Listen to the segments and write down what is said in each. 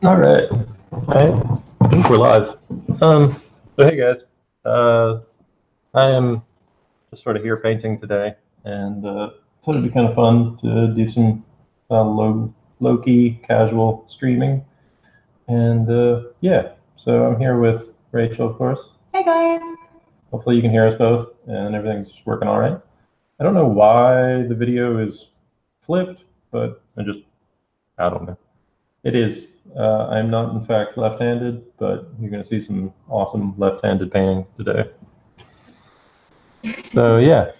All right. I think we're live. So hey guys, I am just sort of here painting today, and thought it'd be kind of fun to do some low-key casual streaming. And yeah, so I'm here with Rachel, of course. Hey guys. Hopefully you can hear us both, and everything's working all right. I don't know why the video is flipped, but I don't know. It is. I'm not, in fact, left-handed, but you're going to see some awesome left-handed painting today. So yeah,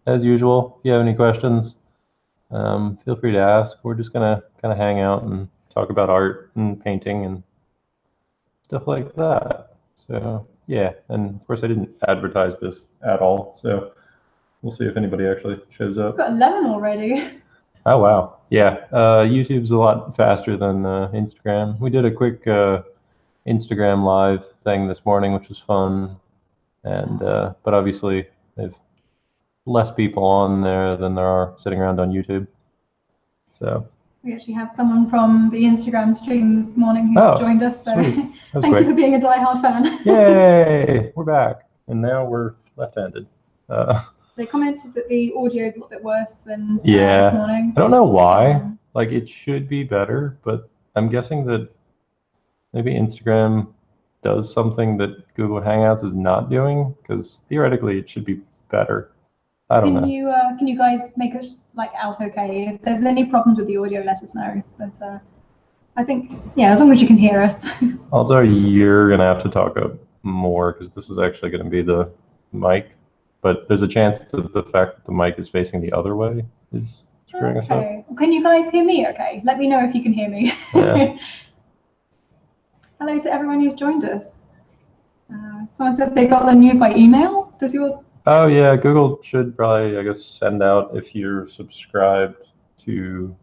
as usual, if you have any questions, feel free to ask. We're just going to kind of hang out and talk about art and painting and stuff like that. So yeah, and of course I didn't advertise this at all, so we'll see if anybody actually shows up. We've got 11 already. Oh wow, yeah. YouTube's a lot faster than Instagram. We did a quick Instagram live thing this morning, which was fun, and but obviously there's less people on there than there are sitting around on YouTube. So we actually have someone from the Instagram stream this morning who's joined us. So thank you for being a diehard fan. Yay, we're back, and now we're left-handed. They commented that the audio is a little bit worse than this morning. I don't know why. Like, it should be better, but I'm guessing that maybe Instagram does something that Google Hangouts is not doing, because theoretically it should be better. I don't know. Can you guys make us out okay? If there's any problems with the audio, let us know. But I think, yeah, as long as you can hear us. Also, you're gonna have to talk up more because this is actually going to be the mic. But there's a chance that the fact that the mic is facing the other way is screwing us up. Can you guys hear me okay? Let me know if you can hear me. Yeah. Hello to everyone who's joined us. Someone said they got the news by email. Does your... Oh yeah, Google should probably, I guess, send out if you're subscribed to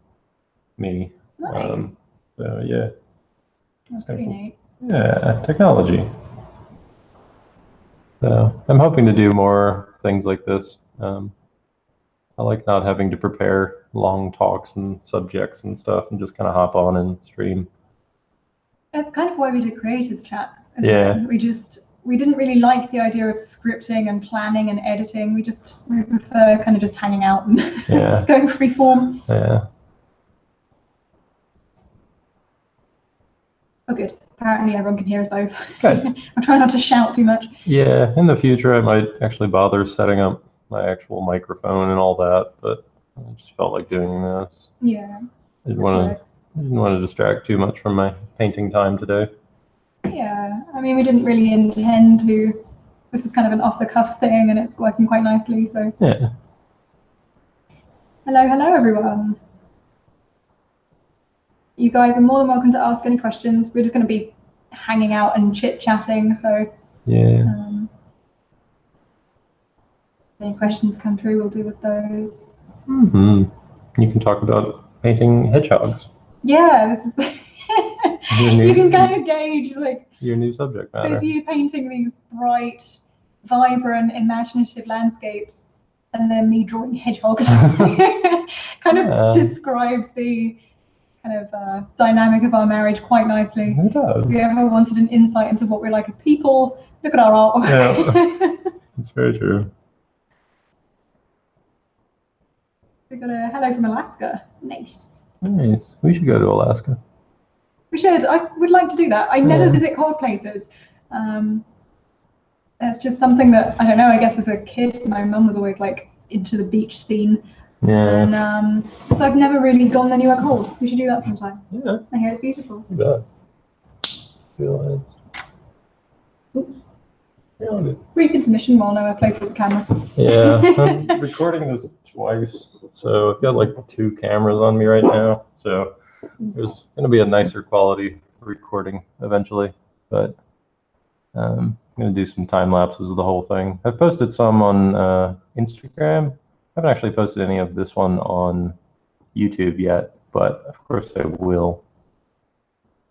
me. Nice. So yeah. That's pretty neat. Yeah, technology. So I'm hoping to do more things like this. I like not having to prepare long talks and subjects and stuff and just kind of hop on and stream. That's kind of why we did Creators Chat. We didn't really like the idea of scripting and planning and editing. We prefer kind of just hanging out and going free form. Yeah. Oh, good. Apparently everyone can hear us both. Good. I'm trying not to shout too much. Yeah, in the future I might actually bother setting up my actual microphone and all that, but I just felt like doing this. Yeah. I didn't want to distract too much from my painting time today. Yeah, I mean, we didn't really intend to. This was kind of an off-the-cuff thing, and it's working quite nicely, so. Yeah. Hello, everyone. You guys are more than welcome to ask any questions. We're just going to be hanging out and chit-chatting, so. Yeah. If any questions come through, we'll deal with those. Mm-hmm. You can talk about painting hedgehogs. Yeah, this is. You can kind of gauge your new subject matter. There's you painting these bright, vibrant, imaginative landscapes, and then me drawing hedgehogs. Kind of describes the kind of dynamic of our marriage quite nicely. It does. If you ever wanted an insight into what we're like as people, look at our artwork. Yeah, it's very true. We got a hello from Alaska. Nice. Nice. We should go to Alaska. We should. I would like to do that. I never visit cold places. It's just something that, I don't know, I guess as a kid, my mum was always into the beach scene. Yeah. And so I've never really gone anywhere cold. We should do that sometime. Yeah. I hear it's beautiful. You bet. Brief intermission while Noah plays with the camera. Yeah, I'm recording this twice, so I've got 2 cameras on me right now, so there's going to be a nicer quality recording eventually, but I'm going to do some time lapses of the whole thing. I've posted some on Instagram. I haven't actually posted any of this one on YouTube yet, but of course I will.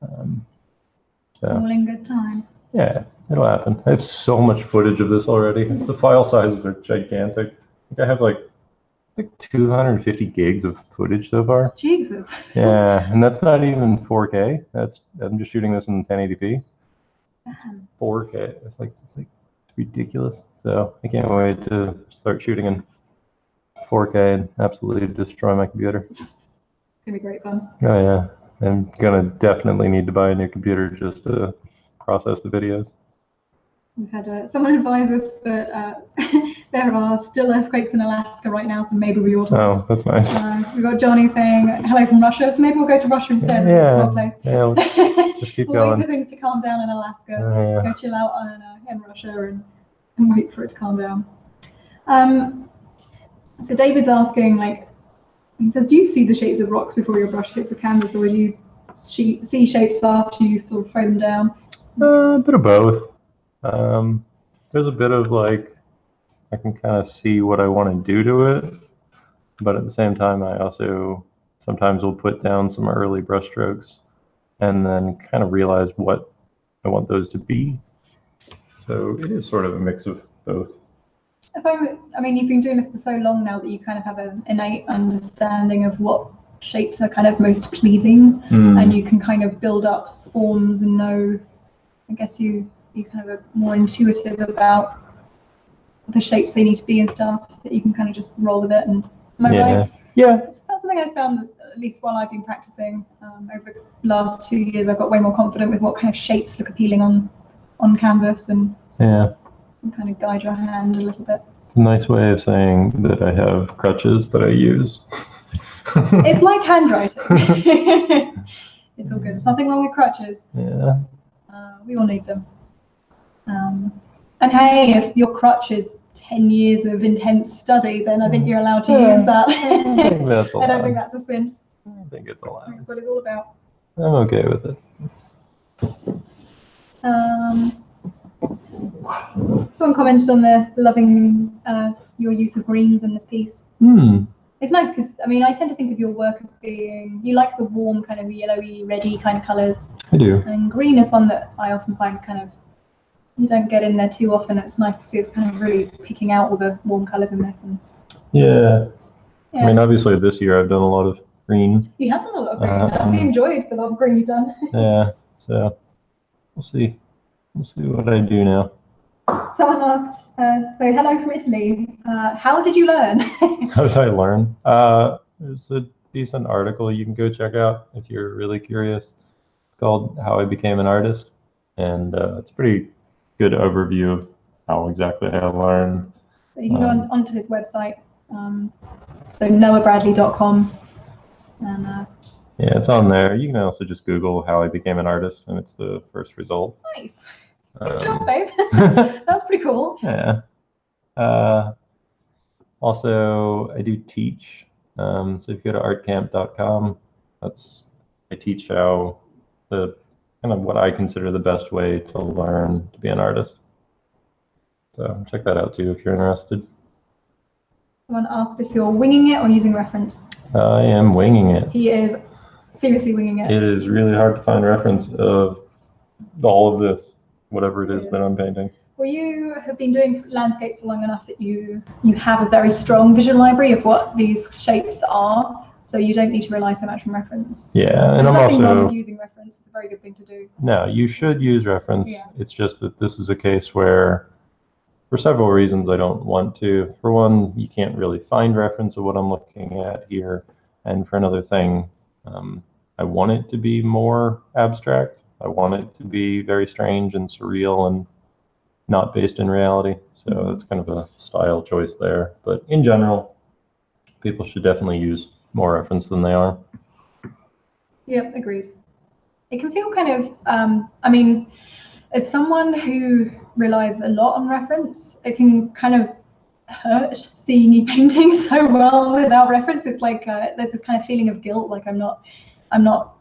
All in good time. Yeah, it'll happen. I have so much footage of this already. The file sizes are gigantic. I think I have like 250 gigs of footage so far. Jesus. Yeah, and that's not even 4K. I'm just shooting this in 1080p. It's 4K. It's like ridiculous. So I can't wait to start shooting in 4K and absolutely destroy my computer. It's gonna be great fun. Oh yeah, I'm gonna definitely need to buy a new computer just to process the videos. We've had someone advise us that there are still earthquakes in Alaska right now, so maybe we ought to. Oh, that's nice. We've got Johnny saying hello from Russia, so maybe we'll go to Russia instead. Yeah, Place. yeah. Just keep we'll going. wait for things to calm down in Alaska. Yeah. Go chill out in Russia and wait for it to calm down. So David's asking, like, he says, do you see the shapes of rocks before your brush hits the canvas, or would you see shapes after you sort of throw them down? A bit of both. There's a bit of like, I can kind of see what I want to do to it, but at the same time, I also sometimes will put down some early brush strokes and then kind of realize what I want those to be. So it is sort of a mix of both. I mean, you've been doing this for so long now that you kind of have an innate understanding of what shapes are kind of most pleasing, and you can kind of build up forms and know, I guess you kind of are more intuitive about the shapes they need to be and stuff, that you can kind of just roll with it. And am I right? Yeah. That's something I found, at least while I've been practicing over the last 2 years. I've got way more confident with what kind of shapes look appealing on canvas, and kind of guide your hand a little bit. It's a nice way of saying that I have crutches that I use. It's like handwriting. It's all good. There's nothing wrong with crutches. Yeah. We all need them. And hey, if your crutch is 10 years of intense study, then I think you're allowed to use that. I think that's allowed. I don't think that's a sin. I think it's allowed. That's what it's all about. I'm okay with it. Someone commented on the loving your use of greens in this piece. It's nice because, I mean, I tend to think of your work as being, you like the warm kind of yellowy, reddy kind of colours. I do. And green is one that I often find kind of, you don't get in there too often. It's nice to see it's kind of really picking out all the warm colours in this. And yeah. I mean, obviously this year I've done a lot of green. You have done a lot of green. I've really enjoyed the lot of green you've done. Yeah, so we'll see. We'll see what I do now. Someone asked, so hello from Italy. How did you learn? How did I learn? There's a decent article you can go check out if you're really curious. It's called How I Became an Artist. And it's a pretty good overview of how exactly I learned. So you can go onto his website, so noahbradley.com. And, yeah, it's on there. You can also just Google How I Became an Artist, and it's the first result. Nice. Good job, babe. That's pretty cool. Yeah. Also, I do teach. So if you go to artcamp.com, I teach how kind of what I consider the best way to learn to be an artist. So check that out too if you're interested. Someone asked if you're winging it or using reference. I am winging it. He is seriously winging it. It is really hard to find reference of all of this, whatever it is that I'm painting. Well, you have been doing landscapes for long enough that you have a very strong visual library of what these shapes are. So you don't need to rely so much on reference. Yeah, and There's I'm nothing wrong also with using reference. It's a very good thing to do. No, you should use reference. Yeah. It's just that this is a case where, for several reasons, I don't want to. For one, you can't really find reference of what I'm looking at here, and for another thing, I want it to be more abstract. I want it to be very strange and surreal and not based in reality. So that's kind of a style choice there. But in general, people should definitely use more reference than they are. Yep, agreed. It can feel kind of, I mean, as someone who relies a lot on reference, it can kind of hurt seeing you painting so well without reference. It's like there's this kind of feeling of guilt, like I'm not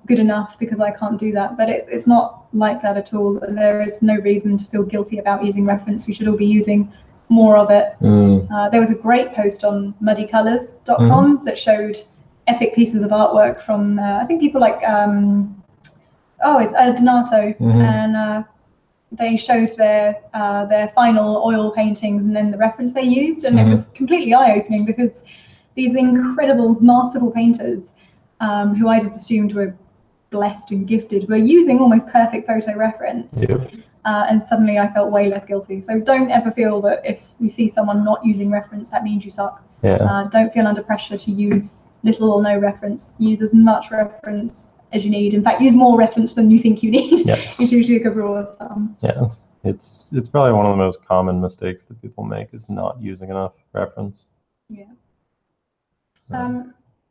good enough because I can't do that. But it's not like that at all. There is no reason to feel guilty about using reference. We should all be using more of it. There was a great post on muddycolors.com that showed epic pieces of artwork from I think people like it's Donato, and they showed their final oil paintings and then the reference they used, and it was completely eye-opening because these incredible, masterful painters who I just assumed were blessed and gifted were using almost perfect photo reference. Yep. And suddenly I felt way less guilty. So don't ever feel that if you see someone not using reference, that means you suck. Yeah. Don't feel under pressure to use little or no reference. Use as much reference as you need. In fact, use more reference than you think you need. Yes. It's usually a good rule of thumb. Yes. It's probably one of the most common mistakes that people make is not using enough reference. Yeah.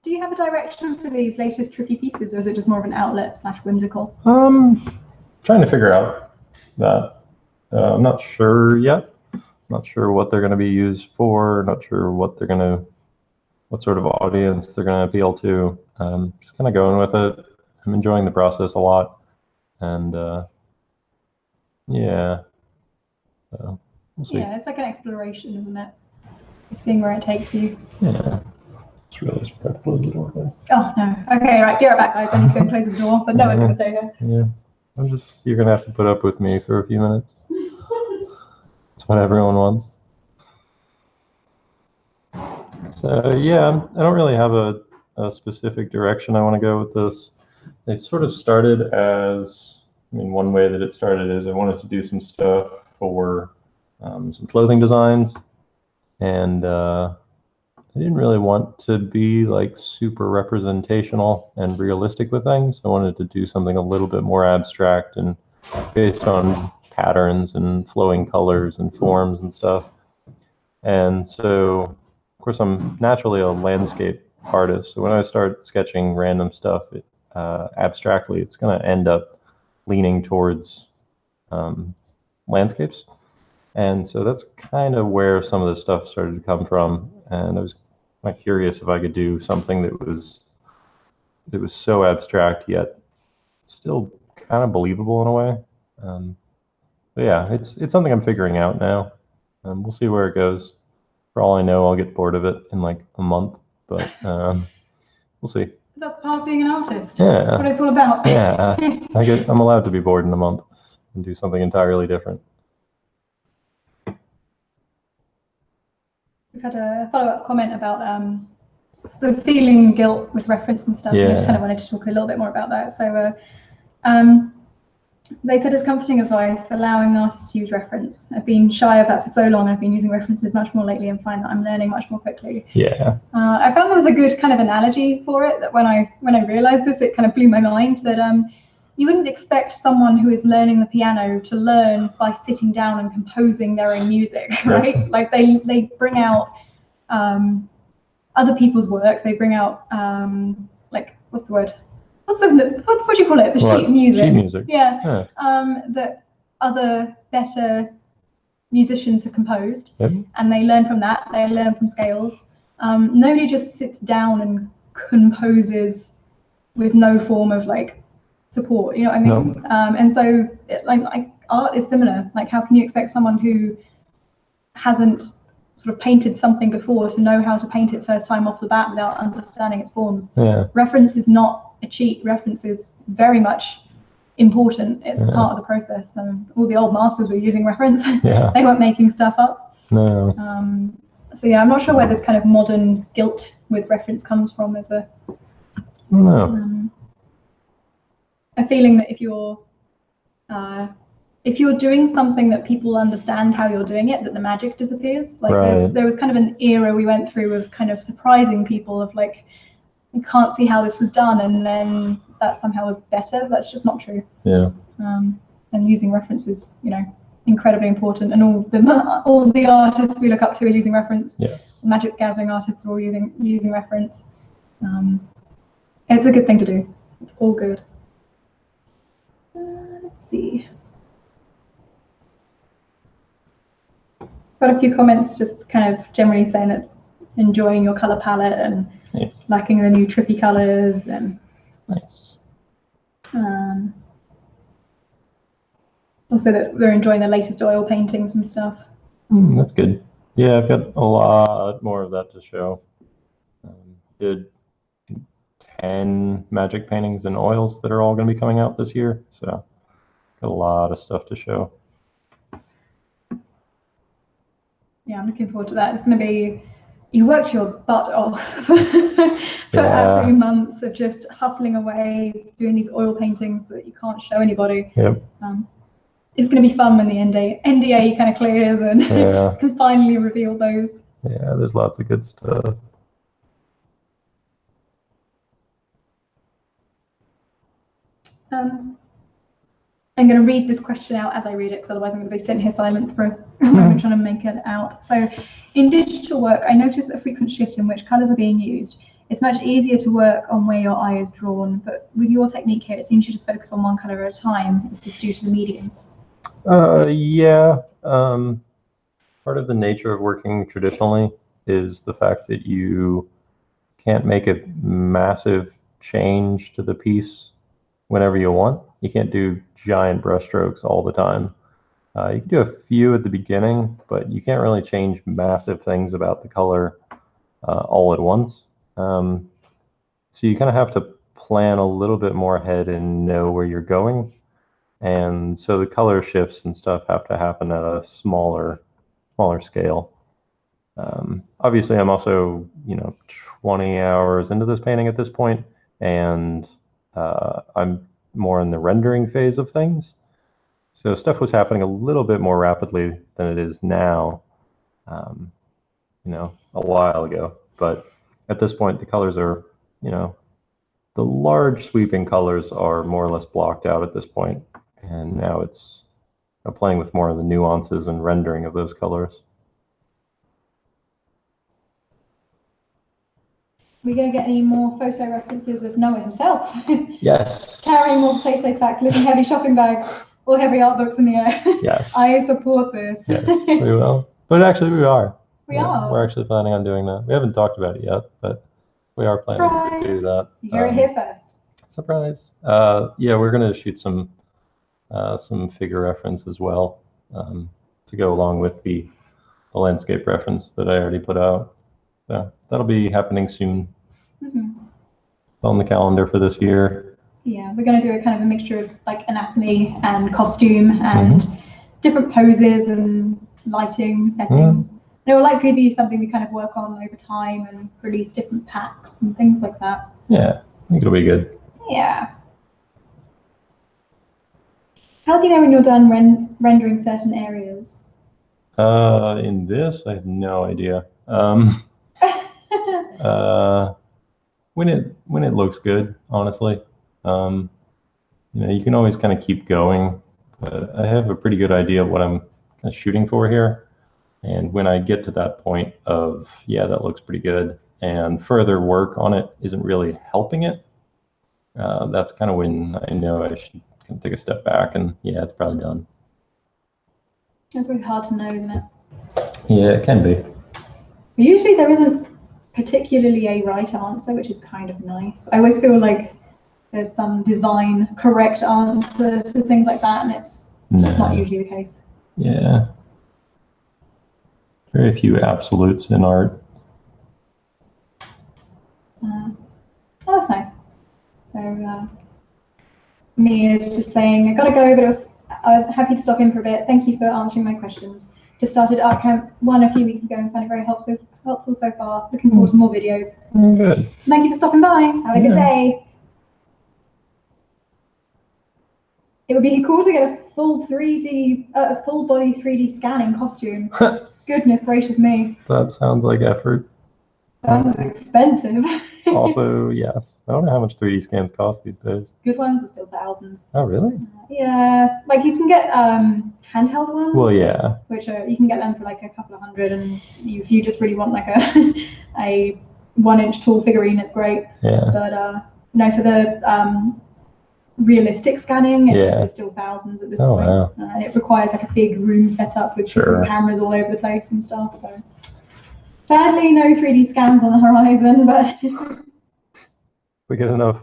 Do you have a direction for these latest Trippy pieces, or is it just more of an outlet / whimsical? Trying to figure out that. I'm not sure yet. Not sure what they're going to be used for. Not sure what sort of audience they're going to appeal to. Just kind of going with it. I'm enjoying the process a lot, and yeah. So we'll see. Yeah, it's like an exploration, isn't it? You're seeing where it takes you. Yeah. Just realized we have to close the door there. Oh no. Okay, right. Be right back, guys. I need to go and close the door, but no one's going to stay here. Yeah. You're going to have to put up with me for a few minutes. That's what everyone wants. So yeah, I don't really have a specific direction I want to go with this. It sort of started as, one way that it started is I wanted to do some stuff for some clothing designs, and I didn't really want to be like super representational and realistic with things. I wanted to do something a little bit more abstract and based on patterns and flowing colors and forms and stuff. And so, of course, I'm naturally a landscape artist. So when I start sketching random stuff abstractly, it's going to end up leaning towards landscapes. And so that's kind of where some of the stuff started to come from. And I was kind of curious if I could do something that was so abstract yet still kind of believable in a way. But yeah, it's something I'm figuring out now. We'll see where it goes. For all I know, I'll get bored of it in like a month, but we'll see. That's part of being an artist. Yeah. That's what it's all about. Yeah, I'm allowed to be bored in a month and do something entirely different. We've had a follow-up comment about the feeling guilt with reference and stuff. Yeah. And I just kind of wanted to talk a little bit more about that. So they said it's comforting advice, allowing artists to use reference. I've been shy of that for so long. I've been using references much more lately and find that I'm learning much more quickly. Yeah. I found there was a good kind of analogy for it, that when I realized this, it kind of blew my mind that you wouldn't expect someone who is learning the piano to learn by sitting down and composing their own music, right? Yeah. Like they bring out other people's work. They bring out like, what's the word? What do you call it? The sheet music. Sheet music. Yeah. That other better musicians have composed, yep. And they learn from that. They learn from scales. Nobody just sits down and composes with no form of like support. You know what I mean? No. And so like art is similar. Like, how can you expect someone who hasn't sort of painted something before to know how to paint it first time off the bat without understanding its forms? Yeah. Reference is not a cheat. Reference is very much important. It's part of the process. All the old masters were using reference. Yeah. They weren't making stuff up. No. So yeah, I'm not sure where this kind of modern guilt with reference comes from. As a feeling that if you're doing something that people understand how you're doing it, that the magic disappears. Like right. there was kind of an era we went through of kind of surprising people of like, you can't see how this was done, and then that somehow was better. That's just not true. Yeah. And using references, incredibly important. And all the artists we look up to are using reference. Yes. Magic gathering artists are all using reference. It's a good thing to do. It's all good. Let's see. Got a few comments just kind of generally saying that enjoying your color palette and nice. Liking the new Trippy colors and nice. Also that they're enjoying the latest oil paintings and stuff. That's good. Yeah, I've got a lot more of that to show. Did 10 magic paintings and oils that are all going to be coming out this year, so got a lot of stuff to show. Yeah, I'm looking forward to that. It's going to be you worked your butt off for absolutely months of just hustling away, doing these oil paintings that you can't show anybody. Yep. It's going to be fun when the NDA kind of clears and can finally reveal those. Yeah, there's lots of good stuff. I'm going to read this question out as I read it, because otherwise I'm going to be sitting here silent for a moment trying to make it out. So, in digital work, I notice a frequent shift in which colours are being used. It's much easier to work on where your eye is drawn, but with your technique here, it seems you just focus on one colour at a time. Is this due to the medium? Yeah. Part of the nature of working traditionally is the fact that you can't make a massive change to the piece whenever you want. You can't do giant brushstrokes all the time. You can do a few at the beginning, but you can't really change massive things about the color all at once. So you kind of have to plan a little bit more ahead and know where you're going. And so the color shifts and stuff have to happen at a smaller scale. Obviously, I'm also, 20 hours into this painting at this point, and I'm more in the rendering phase of things. So stuff was happening a little bit more rapidly than it is now, a while ago. But at this point, the colors are, the large sweeping colors are more or less blocked out at this point. And now it's playing with more of the nuances and rendering of those colors. We're going to get any more photo references of Noah himself? Yes. Carrying more potato sacks, lifting heavy shopping bags, or heavy art books in the air. Yes. I support this. Yes, we will. But actually, we are. We are. We're actually planning on doing that. We haven't talked about it yet, but we are planning to do that. You hear it here first. Surprise. Yeah, we're going to shoot some figure reference as well to go along with the landscape reference that I already put out. So that'll be happening soon. On the calendar for this year. Yeah, we're going to do a kind of a mixture of like anatomy and costume and different poses and lighting settings. And it will likely be something we kind of work on over time and release different packs and things like that. Yeah, I think it'll be good. Yeah. How do you know when you're done rendering certain areas? In this, I have no idea. When it looks good, honestly. You can always kind of keep going, but I have a pretty good idea of what I'm kind of shooting for here. And when I get to that point of, yeah, that looks pretty good, and further work on it isn't really helping it, that's kind of when I know I should kind of take a step back and, yeah, it's probably done. It's really hard to know, isn't it? Yeah, it can be. Usually there isn't particularly a right answer, which is kind of nice. I always feel like there's some divine correct answer to things like that, and it's just not usually the case. Yeah. Very few absolutes in art. Oh, that's nice. So me is just saying, I gotta go, but I was happy to stop in for a bit. Thank you for answering my questions. Just started Art Camp 1 a few weeks ago and found it very helpful so far. Looking forward to more videos. Good. Thank you for stopping by. Have a good day. It would be cool to get a full body 3D scanning costume. Goodness gracious me. That sounds like effort. Sounds expensive. Also, yes. I don't know how much 3D scans cost these days. Good ones are still thousands. Oh, really? Yeah. Like you can get handheld ones. Well, yeah. Which you can get them for like a couple of $100, and if you just really want like a 1-inch tall figurine, it's great. Yeah. But no, for the realistic scanning, it's still thousands at this point. Wow. And it requires like a big room setup with different cameras all over the place and stuff. So sadly, no 3D scans on the horizon, but we get enough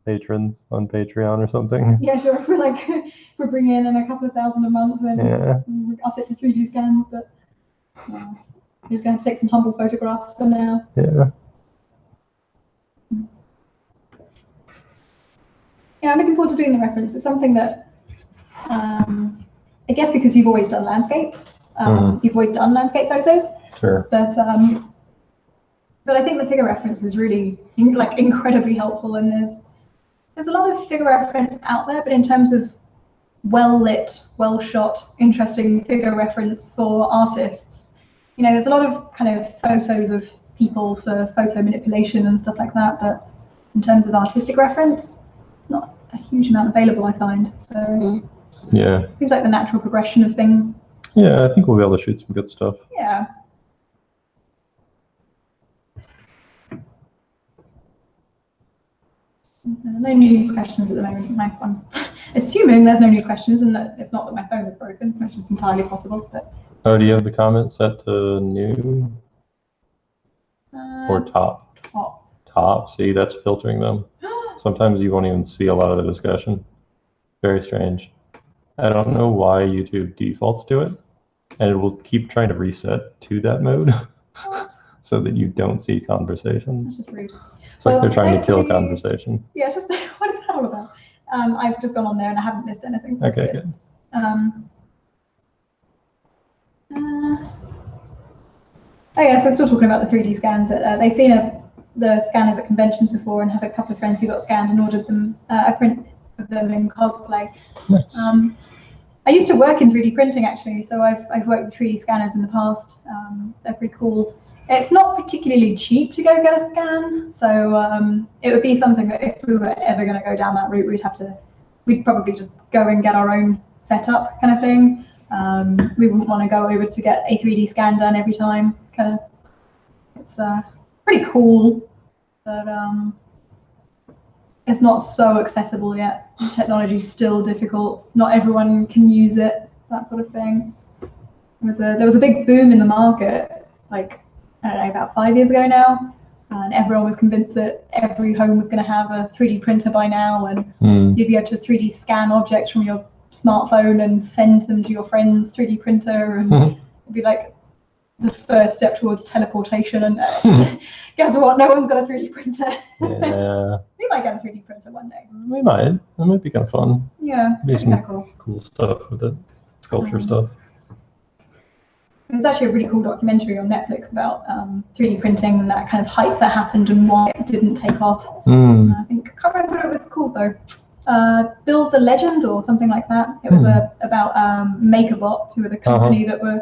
patrons on Patreon or something. Yeah, sure. If we're bringing in a couple of thousand a month, then we'll up it to 3D scans. But we're just going to take some humble photographs for now. Yeah. Yeah, I'm looking forward to doing the reference. It's something that, I guess because you've always done landscapes, you've always done landscape photos. Sure. But But I think the figure reference is really like incredibly helpful, and there's a lot of figure reference out there, but in terms of well lit, well shot, interesting figure reference for artists, you know, there's a lot of kind of photos of people for photo manipulation and stuff like that, but in terms of artistic reference, it's not a huge amount available, I find. So yeah, it seems like the natural progression of things. Yeah, I think we'll be able to shoot some good stuff. Yeah. So no new questions at the moment. I'm assuming there's no new questions and that it's not that my phone is broken, which is entirely possible. But oh, do you have the comment set to new or top? Top. Top. See, that's filtering them. Sometimes you won't even see a lot of the discussion. Very strange. I don't know why YouTube defaults to it, and it will keep trying to reset to that mode so that you don't see conversations. That's just rude. It's like they're trying to kill conversation. Yeah, it's just what is that all about? I've just gone on there and I haven't missed anything. So okay, good. Oh yeah, so still talking about the 3D scans. They've seen the scanners at conventions before and have a couple of friends who got scanned and ordered them a print of them in cosplay. Nice. I used to work in 3D printing actually, so I've worked with 3D scanners in the past. They're pretty cool. It's not particularly cheap to go get a scan, so it would be something that if we were ever going to go down that route, we'd probably just go and get our own setup kind of thing. We wouldn't want to go over to get a 3D scan done every time. Kind of, it's pretty cool, but it's not so accessible yet. The technology's still difficult. Not everyone can use it. That sort of thing. There was a big boom in the market, like I don't know, about 5 years ago now, and everyone was convinced that every home was going to have a 3D printer by now, and you'd be able to 3D scan objects from your smartphone and send them to your friend's 3D printer, and it'd be like the first step towards teleportation. And guess what? No one's got a 3D printer. Yeah. We might get a 3D printer one day. We might. That might be kind of fun. Yeah, do that'd be kind of cool stuff with it. Sculpture stuff. There's actually a really cool documentary on Netflix about 3D printing and that kind of hype that happened and why it didn't take off. I can't remember what it was called though. Build the Legend or something like that. It was about MakerBot, who were the company that were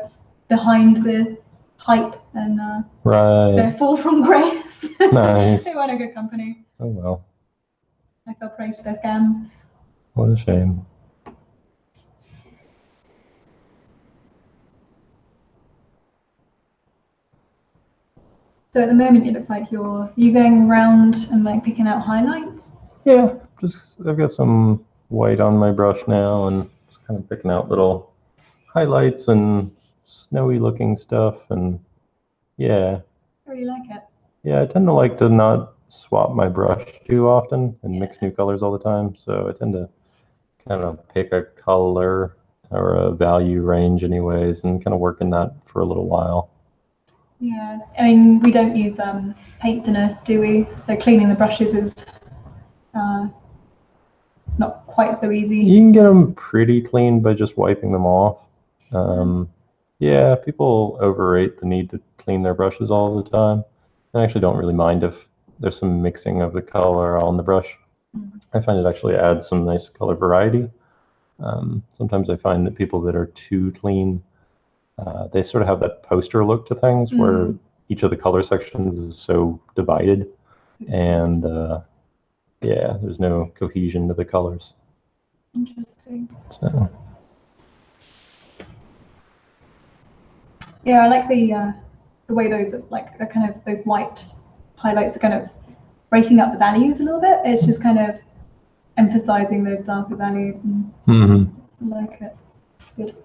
behind the hype and their fall from grace. Nice. They weren't a good company. Oh well. I fell prey to their scams. What a shame. So at the moment, it looks like you going around and like picking out highlights. Yeah, just I've got some white on my brush now and just kind of picking out little highlights and snowy looking stuff, and yeah. I really like it. Yeah, I tend to like to not swap my brush too often and mix new colors all the time, so I tend to kind of pick a color or a value range anyways and kind of work in that for a little while. Yeah, I mean, we don't use paint thinner, do we? So cleaning the brushes is it's not quite so easy. You can get them pretty clean by just wiping them off. Yeah, people overrate the need to clean their brushes all the time. I actually don't really mind if there's some mixing of the color on the brush. I find it actually adds some nice color variety. Sometimes I find that people that are too clean, they sort of have that poster look to things where each of the color sections is so divided, and yeah, there's no cohesion to the colors. Interesting. So. Yeah, I like the way those like the kind of those white highlights are kind of breaking up the values a little bit. It's just kind of emphasizing those darker values, and I like it. It's good.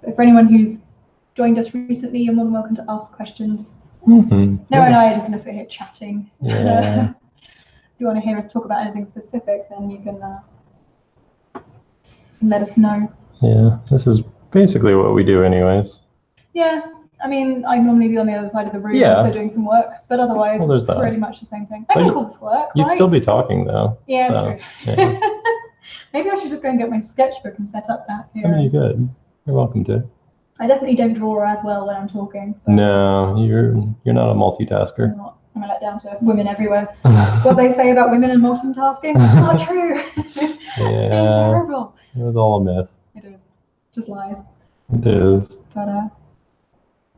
So for anyone who's joined us recently, you're more than welcome to ask questions. No, and I are just going to sit here chatting. Yeah. If you want to hear us talk about anything specific, then you can let us know. Yeah, this is basically what we do anyways. Yeah, I mean, I'd normally be on the other side of the room also doing some work, but otherwise it's pretty much the same thing. I can call this work, You'd right? still be talking though. Yeah, so, it's true. Yeah. Maybe I should just go and get my sketchbook and set up that here. I mean, you could. You're welcome to. I definitely don't draw as well when I'm talking. No, you're not a multitasker. I'm not. I'm let down to women everywhere. What they say about women and multitasking is not true. Yeah. They're terrible. It was all a myth. It is. Just lies. It is. But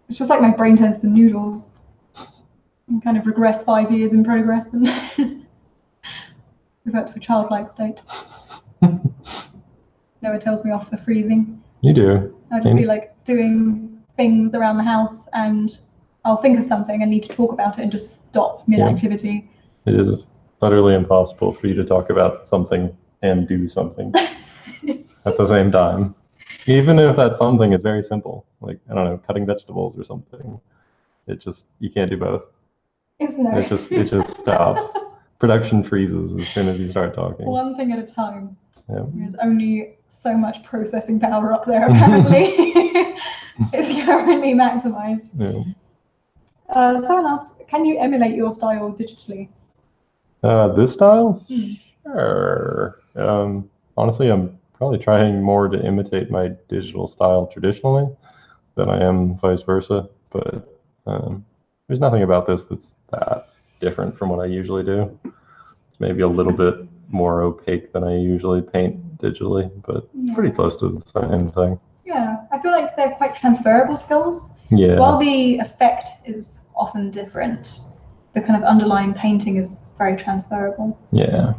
it's just like my brain turns to noodles and kind of regress 5 years in progress and revert to a childlike state. Noah tells me off for freezing. You do. I'll just be like doing things around the house and I'll think of something and need to talk about it and just stop mid-activity. It is utterly impossible for you to talk about something and do something at the same time. Even if that something is very simple, like, I don't know, cutting vegetables or something. You can't do both. Isn't it? It just stops. Production freezes as soon as you start talking. One thing at a time. Yeah. There's only so much processing power up there, apparently. It's currently maximized. Yeah. Someone asked, can you emulate your style digitally? This style? Sure. Honestly, I'm probably trying more to imitate my digital style traditionally than I am vice versa. But there's nothing about this that's that different from what I usually do. It's maybe a little bit more opaque than I usually paint digitally, but it's pretty close to the same thing. Yeah, I feel like they're quite transferable skills. Yeah. While the effect is often different, the kind of underlying painting is very transferable. Yeah.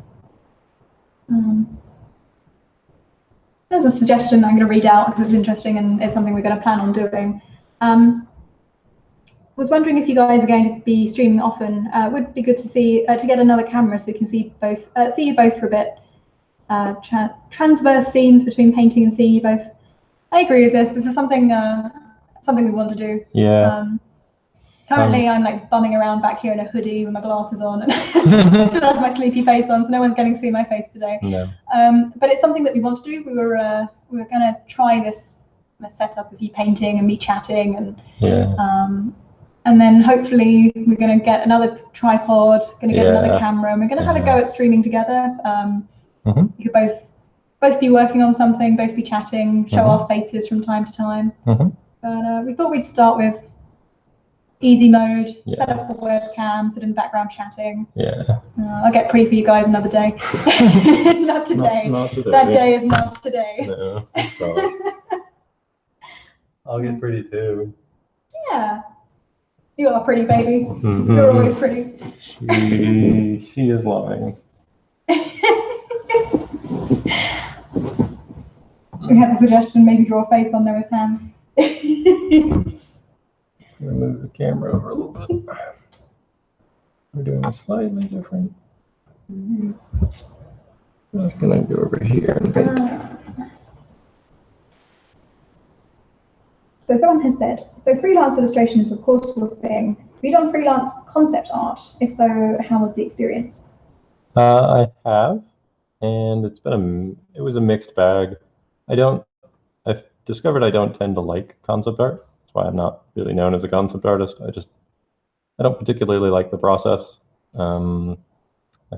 There's a suggestion I'm going to read out because it's interesting and it's something we're going to plan on doing. Was wondering if you guys are going to be streaming often. Would be good to see to get another camera so we can see you both for a bit. Transverse scenes between painting and seeing you both. I agree with this. This is something we want to do. Yeah. Currently, I'm like bumming around back here in a hoodie with my glasses on and still have my sleepy face on, so no one's getting to see my face today. No. But it's something that we want to do. We were going to try this setup of you painting and me chatting, and then hopefully we're going to get another tripod, going to get another camera, and we're going to have a go at streaming together. You could both be working on something, both be chatting, show our faces from time to time. But we thought we'd start with easy mode, set up the webcam, sit in the background chatting. Yeah. I'll get pretty for you guys another day. Not today. Not today. That day is not today. No, it's not. I'll get pretty too. Yeah. You are pretty, baby. You're always pretty. She is lying. We have a suggestion, maybe draw a face on Noah's hand. I'm going to move the camera over a little bit. We're doing a slightly different. I'm just going to go over here and paint. So someone has said, so freelance illustration is of course your thing. Have you done freelance concept art? If so, how was the experience? I have, and it was a mixed bag. I've discovered I don't tend to like concept art. That's why I'm not really known as a concept artist. I don't particularly like the process. I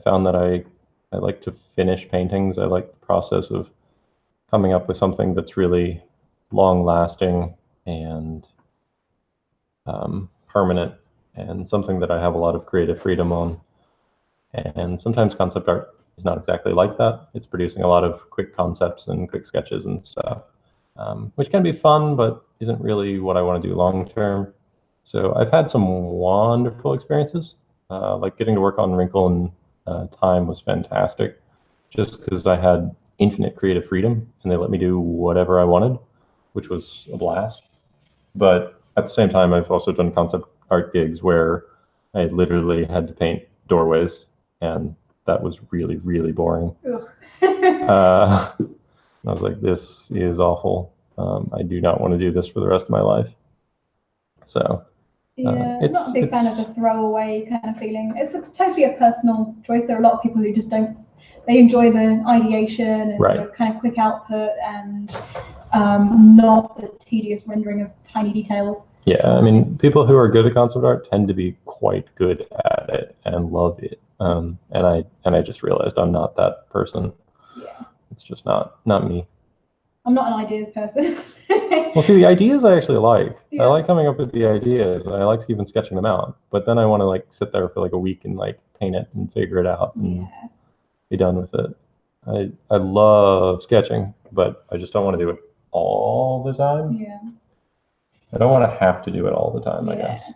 found that I like to finish paintings. I like the process of coming up with something that's really long lasting and permanent, and something that I have a lot of creative freedom on. And sometimes concept art is not exactly like that. It's producing a lot of quick concepts and quick sketches and stuff, which can be fun, but isn't really what I want to do long term. So I've had some wonderful experiences, like getting to work on Wrinkle and Time was fantastic, just because I had infinite creative freedom and they let me do whatever I wanted, which was a blast. But at the same time, I've also done concept art gigs where I literally had to paint doorways, and that was really, really boring. I was like, this is awful. I do not want to do this for the rest of my life. So yeah, I'm not a big fan of the throwaway kind of feeling. It's totally a personal choice. There are a lot of people who just don't. They enjoy the ideation and the kind of quick output and not the tedious rendering of tiny details. Yeah, I mean, people who are good at concept art tend to be quite good at it and love it. And I just realized I'm not that person. Yeah. it's just not me. I'm not an ideas person. Well, see, the ideas I actually like. Yeah. I like coming up with the ideas. I like even sketching them out. But then I want to like sit there for like a week and like paint it and figure it out and be done with it. I love sketching, but I just don't want to do it all the time. Yeah. I don't want to have to do it all the time, I Yeah. guess.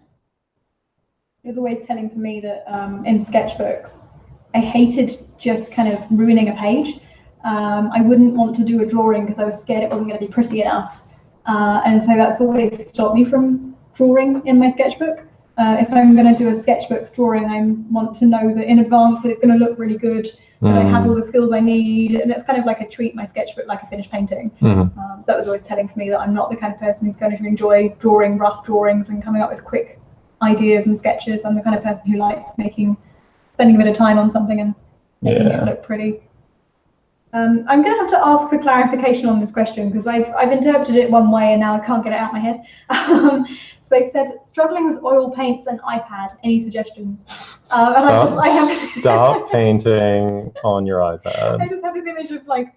It was always telling for me that in sketchbooks, I hated just kind of ruining a page. I wouldn't want to do a drawing because I was scared it wasn't going to be pretty enough. And so that's always stopped me from drawing in my sketchbook. If I'm going to do a sketchbook drawing, I want to know that in advance that it's going to look really good, that I have all the skills I need, and it's kind of like I treat my sketchbook like a finished painting. So that was always telling for me that I'm not the kind of person who's going to enjoy drawing rough drawings and coming up with quick ideas and sketches. I'm the kind of person who likes spending a bit of time on something and making it look pretty. I'm going to have to ask for clarification on this question because I've interpreted it one way and now I can't get it out of my head. So they said, struggling with oil paints and iPad, any suggestions? Stop painting on your iPad. I just have this image of like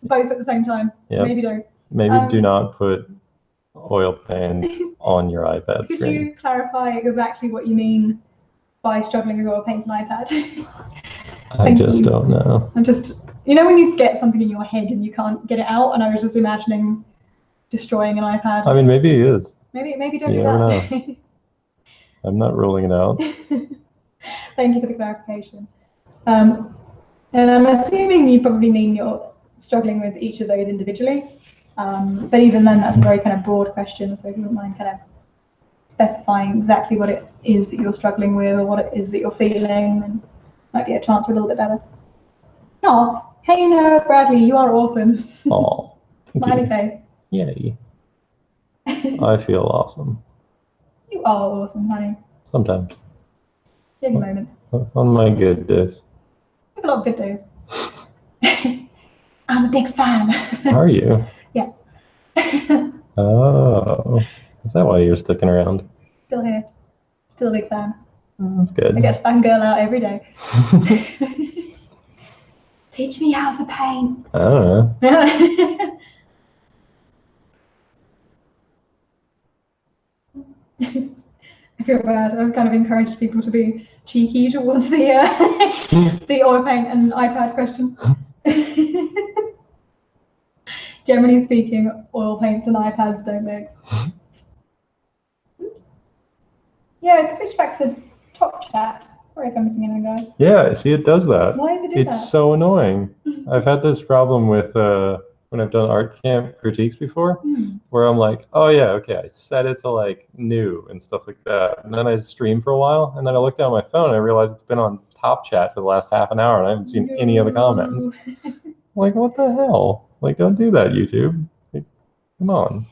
both at the same time. Yep. Maybe don't. Maybe do not put oil paints on your iPad Could screen. you clarify exactly what you mean by struggling with oil paints and iPad? I just don't know. I'm just, you know, when you get something in your head and you can't get it out, and I was just imagining destroying an iPad. I mean, maybe he is. Maybe don't You do never that. know. I'm not ruling it out. Thank you for the clarification. And I'm assuming you probably mean you're struggling with each of those individually. But even then, that's a very kind of broad question. So if you wouldn't mind kind of specifying exactly what it is that you're struggling with or what it is that you're feeling, then might be able to answer a little bit better. Oh, hey, no, Bradley, you are awesome. Oh, Smiley face. Yay. I feel awesome. You are awesome, honey. Sometimes. Big moments. On my good days. We have a lot of good days. I'm a big fan. Are you? Yeah. Oh, is that why you're sticking around? Still here. Still a big fan. That's good. I get to fangirl out every day. Teach me how to paint. I don't know. I feel bad. I've kind of encouraged people to be cheeky towards the the oil paint and iPad question. Generally speaking, oil paints and iPads don't mix. Oops. Yeah, switch back to top chat. Sorry if I'm missing anything, guys. Yeah, see, it does that. Why does it do that? It's so annoying. I've had this problem with when I've done art camp critiques before, where I'm like, oh yeah, okay, I set it to like new and stuff like that, and then I stream for a while, and then I look down my phone and I realize it's been on top chat for the last half an hour, and I haven't seen any of the comments. Like, what the hell? Like, don't do that, YouTube. Like, come on.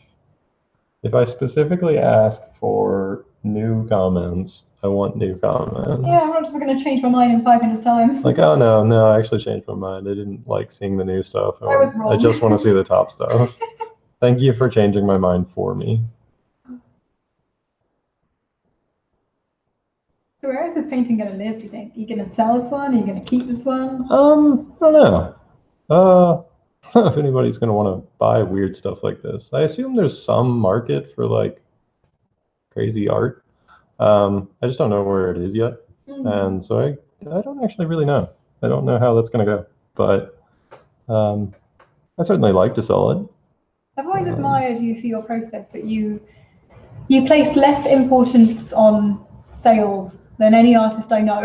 If I specifically ask for new comments, I want new comments. Yeah, I'm not just going to change my mind in 5 minutes' time. Like, oh no, I actually changed my mind. I didn't like seeing the new stuff. I was wrong. I just want to see the top stuff. Thank you for changing my mind for me. So where is this painting going to live, do you think? Are you going to sell this one? Are you going to keep this one? I don't know. I don't know if anybody's going to want to buy weird stuff like this. I assume there's some market for like crazy art. I just don't know where it is yet. And so I don't actually really know. I don't know how that's going to go. But I certainly like to sell it. I've always admired you for your process, that you place less importance on sales than any artist I know.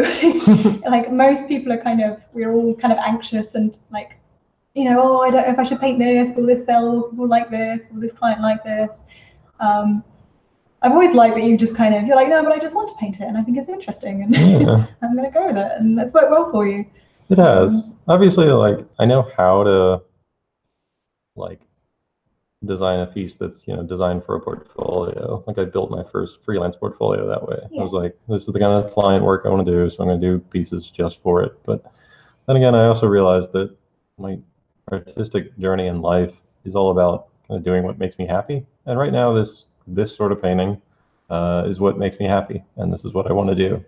Like most people are we're all kind of anxious and like, you know, oh, I don't know if I should paint this, will this sell, will people like this, will this client like this? I've always liked that you just you're like, no, but I just want to paint it and I think it's interesting and I'm going to go with it, and that's worked well for you. It has. Obviously, like, I know how to like design a piece that's, you know, designed for a portfolio. Like I built my first freelance portfolio that way. I was like, this is the kind of client work I want to do, so I'm going to do pieces just for it. But then again, I also realized that my artistic journey in life is all about kind of doing what makes me happy. And right now, this sort of painting is what makes me happy, and this is what I want to do.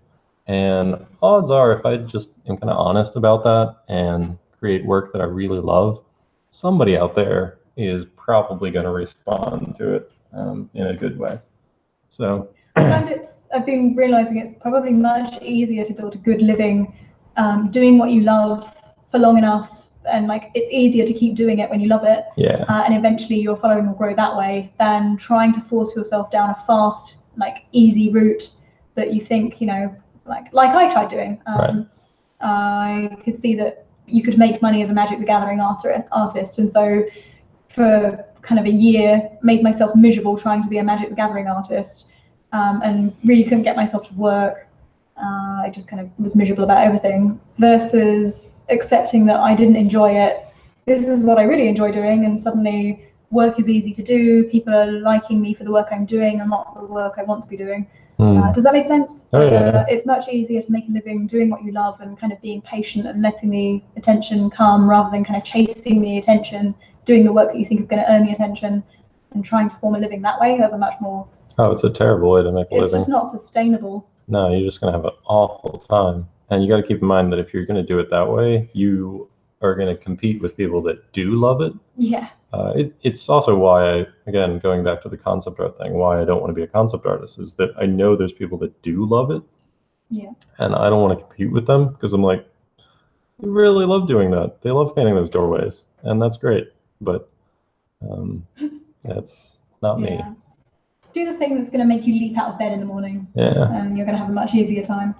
And odds are, if I just am kind of honest about that and create work that I really love, somebody out there is probably going to respond to it in a good way. So I've been realizing it's probably much easier to build a good living doing what you love for long enough, and like it's easier to keep doing it when you love it. Yeah. And eventually your following will grow that way than trying to force yourself down a fast, like easy route that you think, you know, like I tried doing. Right. I could see that you could make money as a Magic the Gathering artist, and so for kind of a year made myself miserable trying to be a Magic the Gathering artist, and really couldn't get myself to work. I just kind of was miserable about everything, versus accepting that I didn't enjoy it. This is what I really enjoy doing, and suddenly work is easy to do. People are liking me for the work I'm doing and not the work I want to be doing. Does that make sense? Oh, yeah. It's much easier to make a living doing what you love and kind of being patient and letting the attention come, rather than kind of chasing the attention, doing the work that you think is going to earn the attention and trying to form a living that way. That's a much more... Oh, it's a terrible way to make a living. It's just not sustainable. No, you're just going to have an awful time. And you got to keep in mind that if you're going to do it that way, you are going to compete with people that do love it. Yeah. It's also why again, going back to the concept art thing, why I don't want to be a concept artist is that I know there's people that do love it. Yeah. And I don't want to compete with them, because I'm like, they really love doing that. They love painting those doorways, and that's great. But that's not me. Do the thing that's going to make you leap out of bed in the morning. Yeah. And you're going to have a much easier time.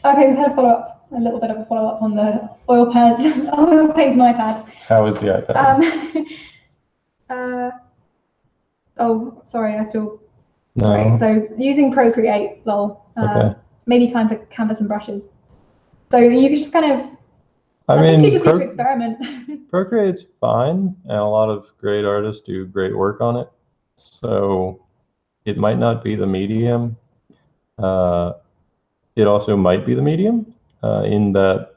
Okay, we've had a little bit of a follow-up on the oil paints and iPads. How is the iPad? Oh, sorry, I still... No. Right, so using Procreate, okay. Maybe time for canvas and brushes. So you could just kind of... I mean, think you just need to experiment. Procreate's fine, and a lot of great artists do great work on it. So it might not be the medium. It also might be the medium, in that,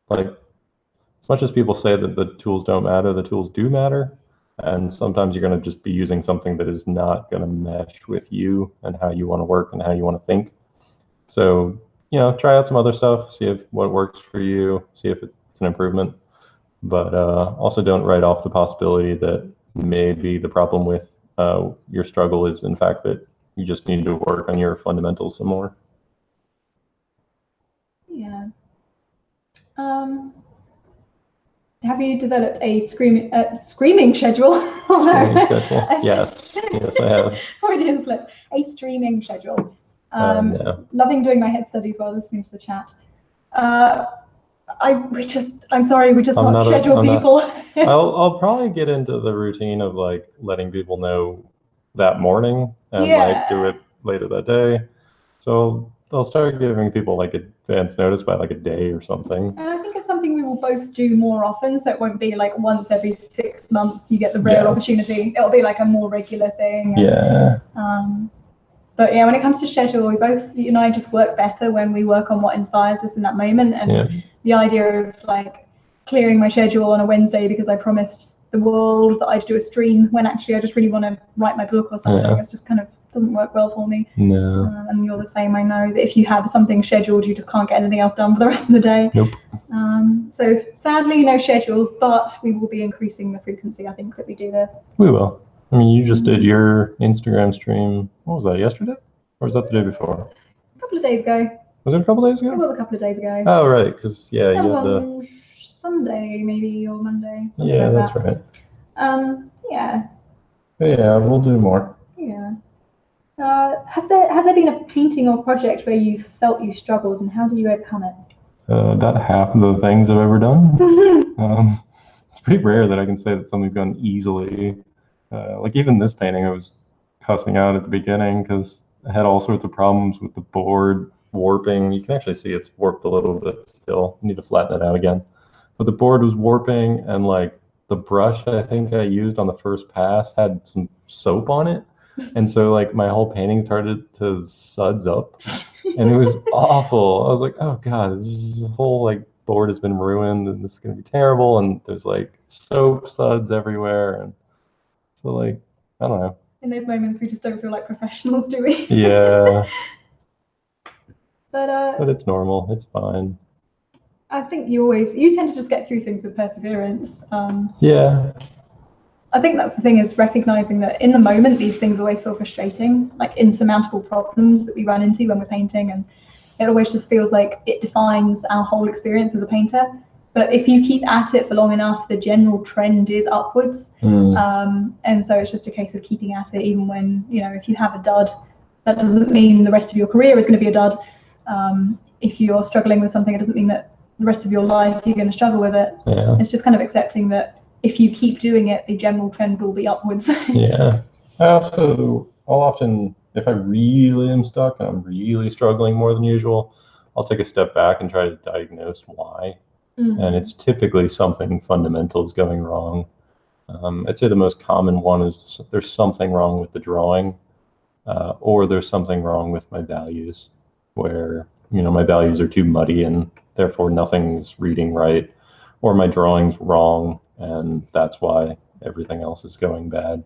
like, as much as people say that the tools don't matter, the tools do matter. And sometimes you're going to just be using something that is not going to mesh with you and how you want to work and how you want to think. So, you know, try out some other stuff, see if what works for you, see if it's an improvement. But also don't write off the possibility that maybe the problem with your struggle is, in fact, that you just need to work on your fundamentals some more. Yeah. Have you developed a screaming schedule? Screaming schedule? Yes. Yes, I have. Freudian slip. A streaming schedule. No. Loving doing my head studies while listening to the chat. I'm sorry, we're just not schedule people. I'll probably get into the routine of like letting people know that morning and like do it later that day. So I'll start giving people like advance notice by like a day or something. And I think it's something we will both do more often, so it won't be like once every 6 months you get the rare opportunity. It'll be like a more regular thing. Yeah. But yeah, when it comes to schedule, you and I just work better when we work on what inspires us in that moment. And the idea of like clearing my schedule on a Wednesday because I promised the world that I'd do a stream when actually I just really want to write my book or something, it's just kind of doesn't work well for me. No. And you're the same. I know that if you have something scheduled, you just can't get anything else done for the rest of the day. Nope. So sadly, no schedules, but we will be increasing the frequency, I think, that we do this. We will. I mean, you just did your Instagram stream. What was that, yesterday? Or was that the day before? A couple of days ago. Was it a couple of days ago? It was a couple of days ago. Oh, right, because, that was on Sunday, maybe, or Monday. Yeah, like that's right. Yeah. Yeah, we'll do more. Yeah. Has there been a painting or project where you felt you struggled, and how did you overcome it? About half of the things I've ever done. It's pretty rare that I can say that something's gone easily. Like even this painting, I was cussing out at the beginning because I had all sorts of problems with the board warping. You can actually see it's warped a little bit still. I need to flatten it out again. But the board was warping, and like the brush I think I used on the first pass had some soap on it. And so like my whole painting started to suds up, and it was awful. I was like, oh God, this whole like board has been ruined, and this is gonna be terrible. And there's like soap suds everywhere, and so like I don't know. In those moments, we just don't feel like professionals, do we? Yeah. But it's normal. It's fine. I think you tend to just get through things with perseverance. Yeah. I think that's the thing, is recognizing that in the moment these things always feel frustrating, like insurmountable problems that we run into when we're painting, and it always just feels like it defines our whole experience as a painter. But if you keep at it for long enough, the general trend is upwards. And so it's just a case of keeping at it, even when, if you have a dud, that doesn't mean the rest of your career is going to be a dud. If you're struggling with something, it doesn't mean that the rest of your life you're going to struggle with it. Yeah. It's just kind of accepting that if you keep doing it, the general trend will be upwards. Yeah. I'll often, if I really am stuck and I'm really struggling more than usual, I'll take a step back and try to diagnose why. And it's typically something fundamental is going wrong. I'd say the most common one is there's something wrong with the drawing, or there's something wrong with my values, where my values are too muddy and therefore nothing's reading right, or my drawing's wrong and that's why everything else is going bad.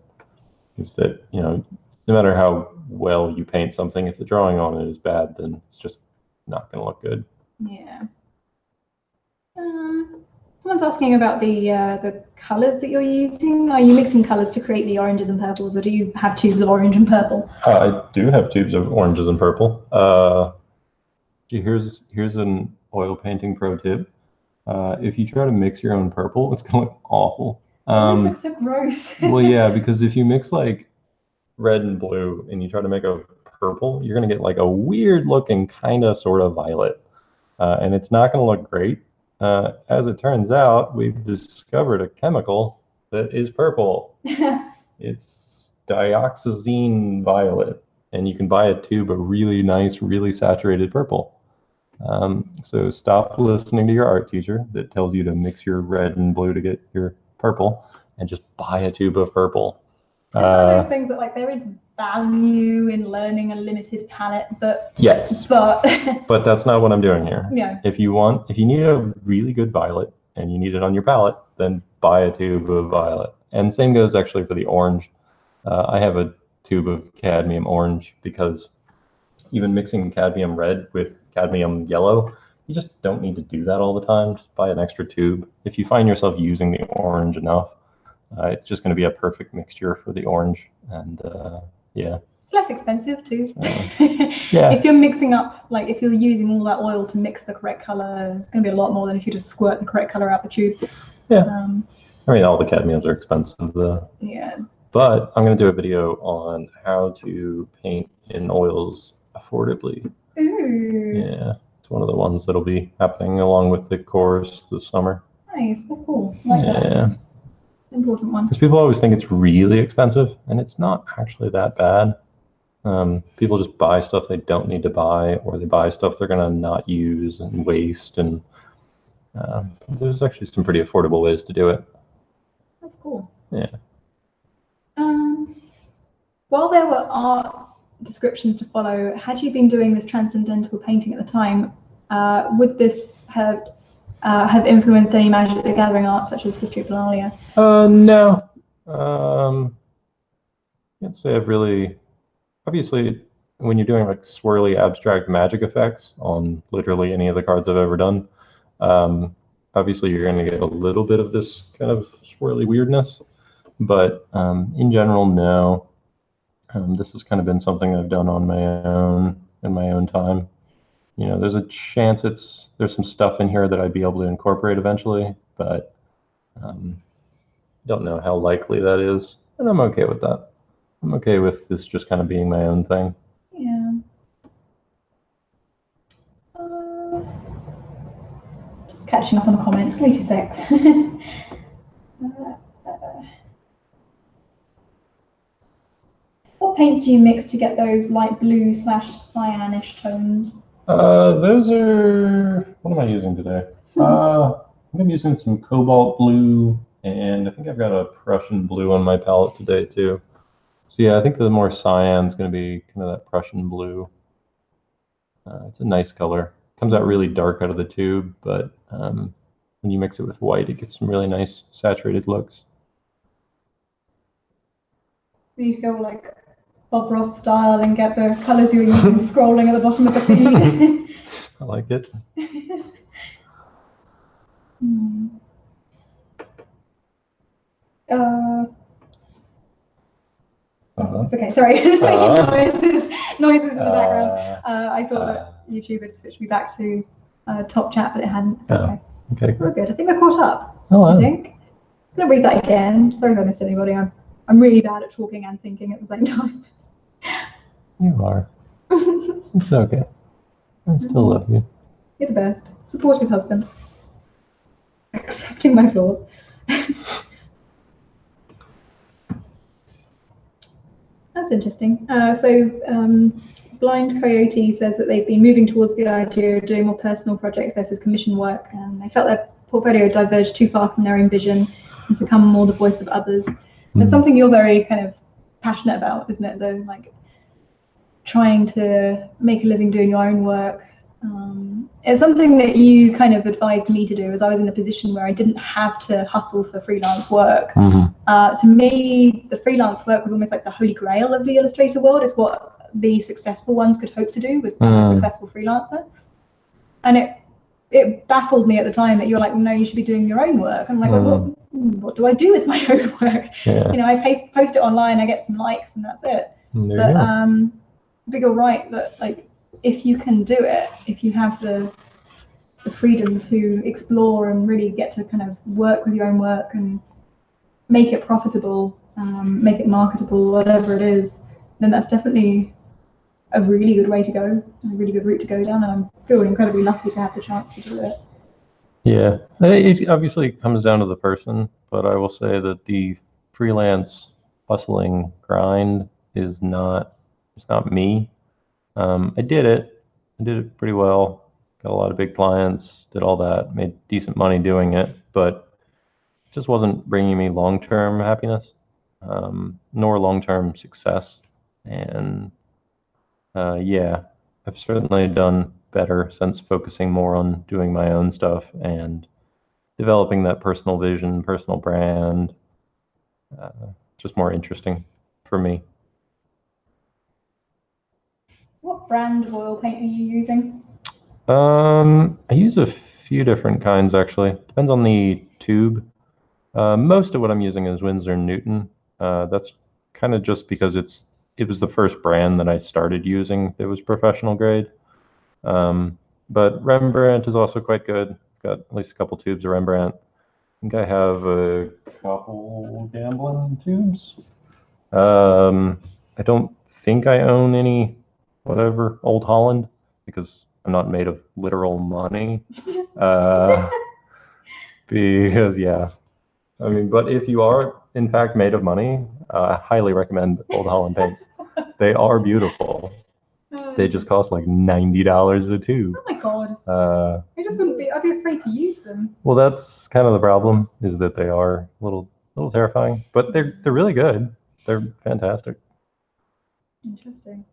Is that no matter how well you paint something, if the drawing on it is bad, then it's just not going to look good. Yeah. Someone's asking about the colors that you're using. Are you mixing colors to create the oranges and purples, or do you have tubes of orange and purple? I do have tubes of oranges and purple. Here's an oil painting pro tip. If you try to mix your own purple, it's gonna look awful. It always looks so gross. Well, yeah, because if you mix like red and blue and you try to make a purple, you're gonna get like a weird looking kind of sort of violet, and it's not gonna look great. As it turns out, we've discovered a chemical that is purple. It's dioxazine violet, and you can buy a tube of really nice, really saturated purple. So stop listening to your art teacher that tells you to mix your red and blue to get your purple, and just buy a tube of purple. It's one of those things that, like, there is value in learning a limited palette, but yes, but that's not what I'm doing here. Yeah. If you need a really good violet and you need it on your palette, then buy a tube of violet. And same goes actually for the orange. I have a tube of cadmium orange, because even mixing cadmium red with cadmium yellow, you just don't need to do that all the time. Just buy an extra tube. If you find yourself using the orange enough, it's just going to be a perfect mixture for the orange. And yeah. It's less expensive too. Yeah. If you're mixing up, like if you're using all that oil to mix the correct color, it's going to be a lot more than if you just squirt the correct color out the tube. Yeah. I mean, all the cadmiums are expensive though. Yeah. But I'm going to do a video on how to paint in oils affordably. Ooh. Yeah. It's one of the ones that'll be happening along with the course this summer. Nice. That's cool. I like that. Yeah. Important one. Because people always think it's really expensive, and it's not actually that bad. People just buy stuff they don't need to buy, or they buy stuff they're going to not use and waste. And there's actually some pretty affordable ways to do it. That's cool. Yeah. While there were art descriptions to follow, had you been doing this transcendental painting at the time, would this have influenced any Magic the Gathering art, such as History of Benalia? No. Can't say I've really. Obviously, when you're doing like swirly abstract magic effects on literally any of the cards I've ever done, obviously you're going to get a little bit of this kind of swirly weirdness. But in general, no. This has kind of been something I've done on my own in my own time. There's a chance there's some stuff in here that I'd be able to incorporate eventually, but don't know how likely that is, and I'm okay with that. I'm okay with this just kind of being my own thing. Yeah. Just catching up on the comments. Give me 2 secs. What paints do you mix to get those light blue / cyanish tones? Those are, what am I using today? I think I'm using some cobalt blue, and I think I've got a Prussian blue on my palette today too. So yeah, I think the more cyan is going to be kind of that Prussian blue. It's a nice color. Comes out really dark out of the tube, but when you mix it with white, it gets some really nice saturated looks. You need to go like Bob Ross style and get the colours you're using scrolling at the bottom of the feed. I like it. It's okay, sorry, I'm just making noises in the background. I thought that YouTube had switched me back to top chat, but it hadn't. It's okay. Okay. We're good. I think we're caught up. Oh, wow. I think. I'm going to read that again. Sorry if I missed anybody. I'm really bad at talking and thinking at the same time. You are. It's okay. I still love you. You're the best. Supportive husband. Accepting my flaws. That's interesting. Blind Coyote says that they've been moving towards the idea of doing more personal projects versus commission work, and they felt their portfolio diverged too far from their own vision and has become more the voice of others. It's something you're very kind of passionate about, isn't it? Though, like trying to make a living doing your own work. It's something that you kind of advised me to do, as I was in a position where I didn't have to hustle for freelance work. To me, the freelance work was almost like the holy grail of the illustrator world. It's what the successful ones could hope to do, was become a successful freelancer. And it baffled me at the time that you're like, no, you should be doing your own work. I'm like, well, what do I do with my own work? Yeah. You know, I post it online, I get some likes, and that's it. But you're right that like if you can do it, if you have the freedom to explore and really get to kind of work with your own work and make it profitable, make it marketable, whatever it is, then that's definitely a really good way to go, a really good route to go down, and I feel incredibly lucky to have the chance to do it. Yeah, it obviously comes down to the person, but I will say that the freelance hustling grind is not, it's not me. I did it pretty well, got a lot of big clients, did all that, made decent money doing it, but it just wasn't bringing me long-term happiness, nor long-term success. And yeah, I've certainly done better since focusing more on doing my own stuff and developing that personal vision, personal brand, just more interesting for me. What brand of oil paint are you using? I use a few different kinds actually. Depends on the tube. Most of what I'm using is Winsor & Newton. That's kind of just because it was the first brand that I started using that was professional grade. But Rembrandt is also quite good. Got at least a couple tubes of Rembrandt. I think I have a couple Gamblin tubes. I don't think I own any whatever Old Holland because I'm not made of literal money. Because yeah, I mean, but if you are in fact made of money, I highly recommend Old Holland paints. They are beautiful. They just cost like $90 a tube. Oh my god! I just wouldn't be. I'd be afraid to use them. Well, that's kind of the problem, is that they are a little terrifying, but they're really good. They're fantastic. Interesting.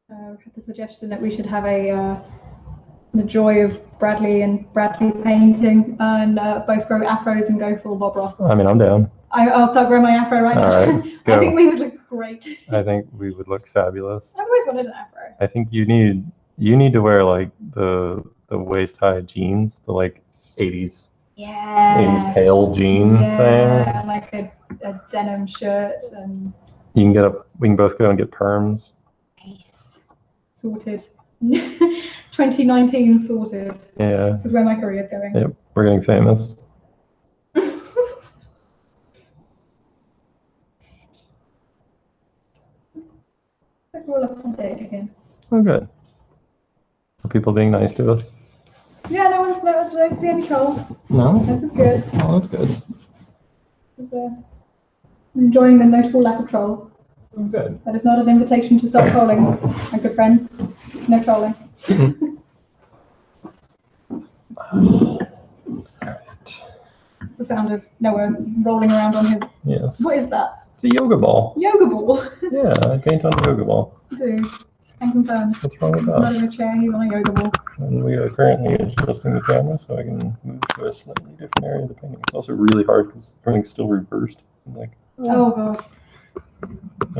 We had the suggestion that we should have the joy of Bradley and Bradley painting, and both grow afros and go full Bob Ross. I mean, I'm down. I'll start growing my afro right now. All right, go. I think we would look great. I think we would look fabulous. I've always wanted an afro. I think you need to wear like the waist high jeans, the like 80s. Yeah. 80s pale jean thing. Yeah, like a denim shirt and. You can we can both go and get perms. Nice. Sorted. 2019 sorted. Yeah. This is where my career is going. Yep, we're getting famous. We're all up to date again. Oh, good. Are people being nice to us? Yeah, no, don't see any trolls. No? This is good. Oh, that's good. I'm enjoying the notable lack of trolls. Oh, good. That is not an invitation to stop trolling, my good friends. No trolling. Alright. The sound of Noah rolling around on his. Yes. What is that? It's a yoga ball. Yoga ball. Yeah, I paint on a yoga ball. You do. Can confirm. What's wrong with He's that? not in a chair, he's on a yoga ball. And we are currently adjusting the camera so I can move to a slightly different area of the painting. It's also really hard because everything's still reversed. I'm like, oh god.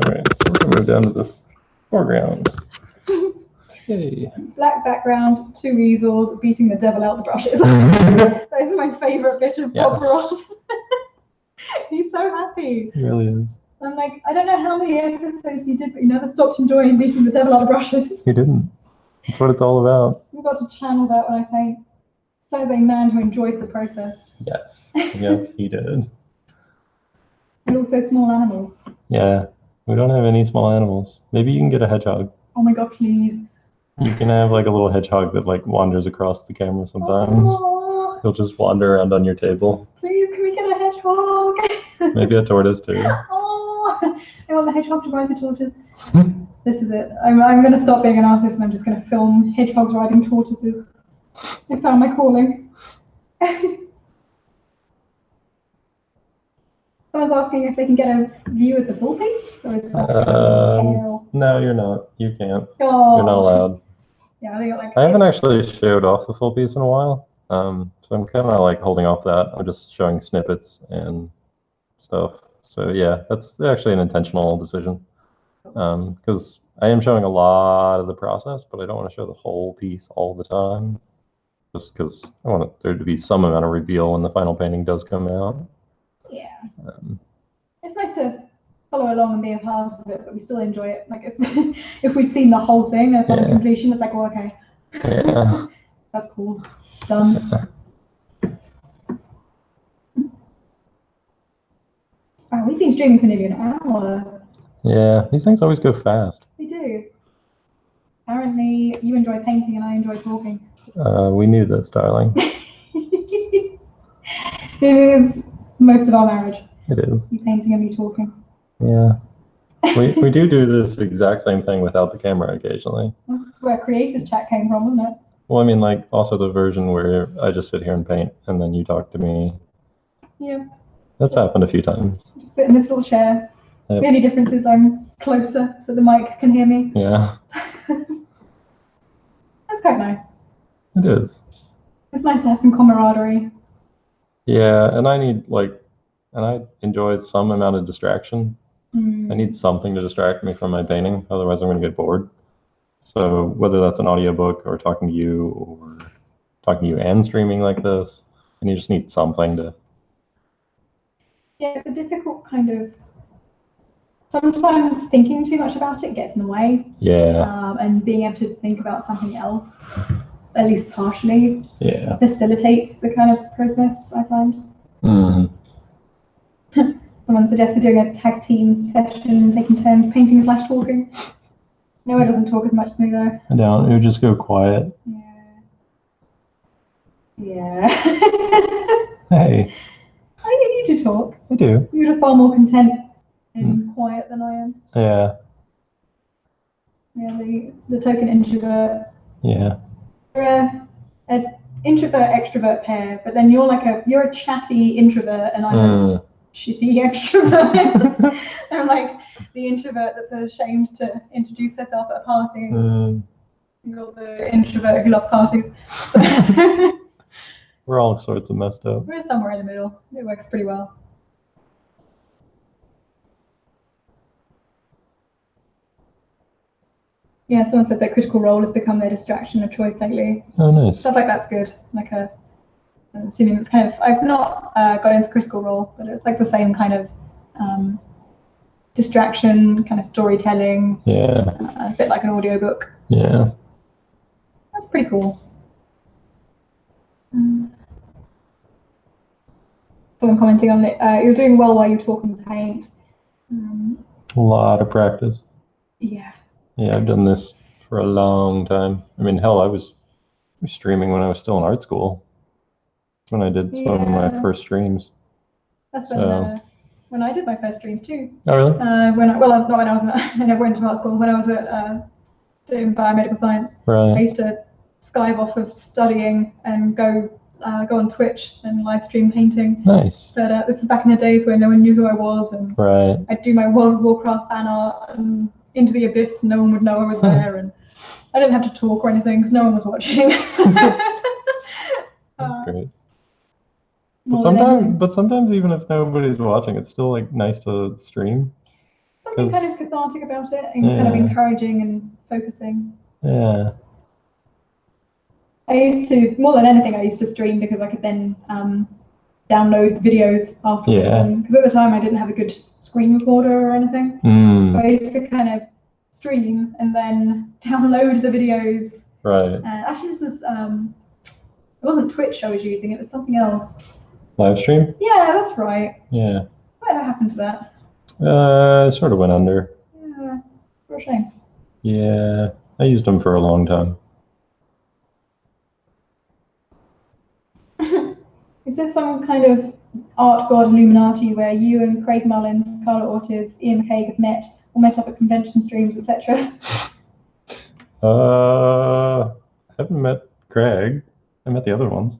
Alright, so we're we're down to this foreground. Yay. Black background, 2 easels, beating the devil out the brushes. That is my favourite bit of Bob Ross. He's so happy. He really is. I'm like, I don't know how many episodes he did, but he never stopped enjoying beating the devil out the brushes. He didn't. That's what it's all about. We've got to channel that when I paint. That is a man who enjoyed the process. Yes. Yes, he did. And also small animals. Yeah. We don't have any small animals. Maybe you can get a hedgehog. Oh my god, please. You can have like a little hedgehog that like wanders across the camera sometimes. Oh, He'll just wander around on your table. please, can we get a hedgehog? Maybe a tortoise too. Oh, I want the hedgehog to ride the tortoise. This is it. I'm going to stop being an artist and I'm just going to film hedgehogs riding tortoises. I found my calling. Someone's asking if they can get a view of the full piece. Or is that no, you're not. You can't. Oh. You're not allowed. Yeah, they got like. I haven't actually showed off the full piece in a while. So I'm kind of like holding off that. I'm just showing snippets and stuff. So yeah, that's actually an intentional decision. Because I am showing a lot of the process, but I don't want to show the whole piece all the time. Just because I want there to be some amount of reveal when the final painting does come out. Yeah. It's nice to follow along and be a part of it, but we still enjoy it. Like it's, if we've seen the whole thing upon completion, it's like, well, okay. Yeah. That's cool. Done. Wow, we've been streaming for nearly an hour. Yeah, these things always go fast. They do. Apparently, you enjoy painting and I enjoy talking. We knew this, darling. It is most of our marriage. It is. You painting and me talking. Yeah. We do this exact same thing without the camera occasionally. That's where creators chat came from, wasn't it? Well, I mean, like also the version where I just sit here and paint and then you talk to me. Yeah. That's happened a few times. Just sit in this little chair. Yep. The only difference is I'm closer so the mic can hear me. Yeah. That's quite nice. It is. It's nice to have some camaraderie. Yeah, and I enjoy some amount of distraction. I need something to distract me from my painting, otherwise I'm going to get bored. So whether that's an audiobook or talking to you or talking to you and streaming like this, and you just need something to... Yeah, it's a difficult kind of... Sometimes thinking too much about it gets in the way. Yeah. And being able to think about something else, at least partially, yeah, facilitates the kind of process, I find. Mm-hmm. Someone suggested doing a tag team session, taking turns painting/talking. Noah doesn't talk as much as me though. I don't. It would just go quiet. Yeah. Hey. I think you need to talk. I do. You're just far more content and quiet than I am. Yeah. Yeah, the token introvert. Yeah. You're a introvert extrovert pair, but then you're a chatty introvert and I'm a shitty extrovert. I'm like the introvert that's ashamed to introduce herself at a party. You're the introvert who loves parties. We're all sorts of messed up. We're somewhere in the middle. It works pretty well. Yeah, someone said that Critical Role has become their distraction of choice lately. Oh, nice. Stuff like that's good. I'm assuming it's kind of, I've not got into Critical Role, but it's like the same kind of distraction, kind of storytelling. Yeah. A bit like an audiobook. Yeah. That's pretty cool. Someone commenting on it, you're doing well while you talk and paint. A lot of practice. Yeah. Yeah, I've done this for a long time. I mean, hell, I was streaming when I was still in art school. When I did some of my first streams. That's when I did my first streams too. Oh, really? Not when I was I never went to art school. When I was at doing biomedical science, Right. I used to skive off of studying and go on Twitch and live stream painting. Nice. But this is back in the days when no one knew who I was, and right. I'd do my World of Warcraft fan art and Into the Abyss. No one would know I was there, and I didn't have to talk or anything because no one was watching. That's great. But sometimes even if nobody's watching, it's still like nice to stream. something kind of cathartic about it and kind of encouraging and focusing. Yeah. I used to, more than anything, I used to stream because I could then download the videos afterwards. Because at the time I didn't have a good screen recorder or anything. So I used to kind of stream and then download the videos. Right. Actually, this was, it wasn't Twitch I was using, it was something else. Live stream? Yeah, that's right. Yeah. Whatever happened to that? It sort of went under. Yeah, for a shame. Yeah, I used them for a long time. Is there some kind of art god Illuminati where you and Craig Mullins, Carla Ortiz, Ian McCaig have met or met up at convention streams, etc.? I haven't met Craig. I met the other ones.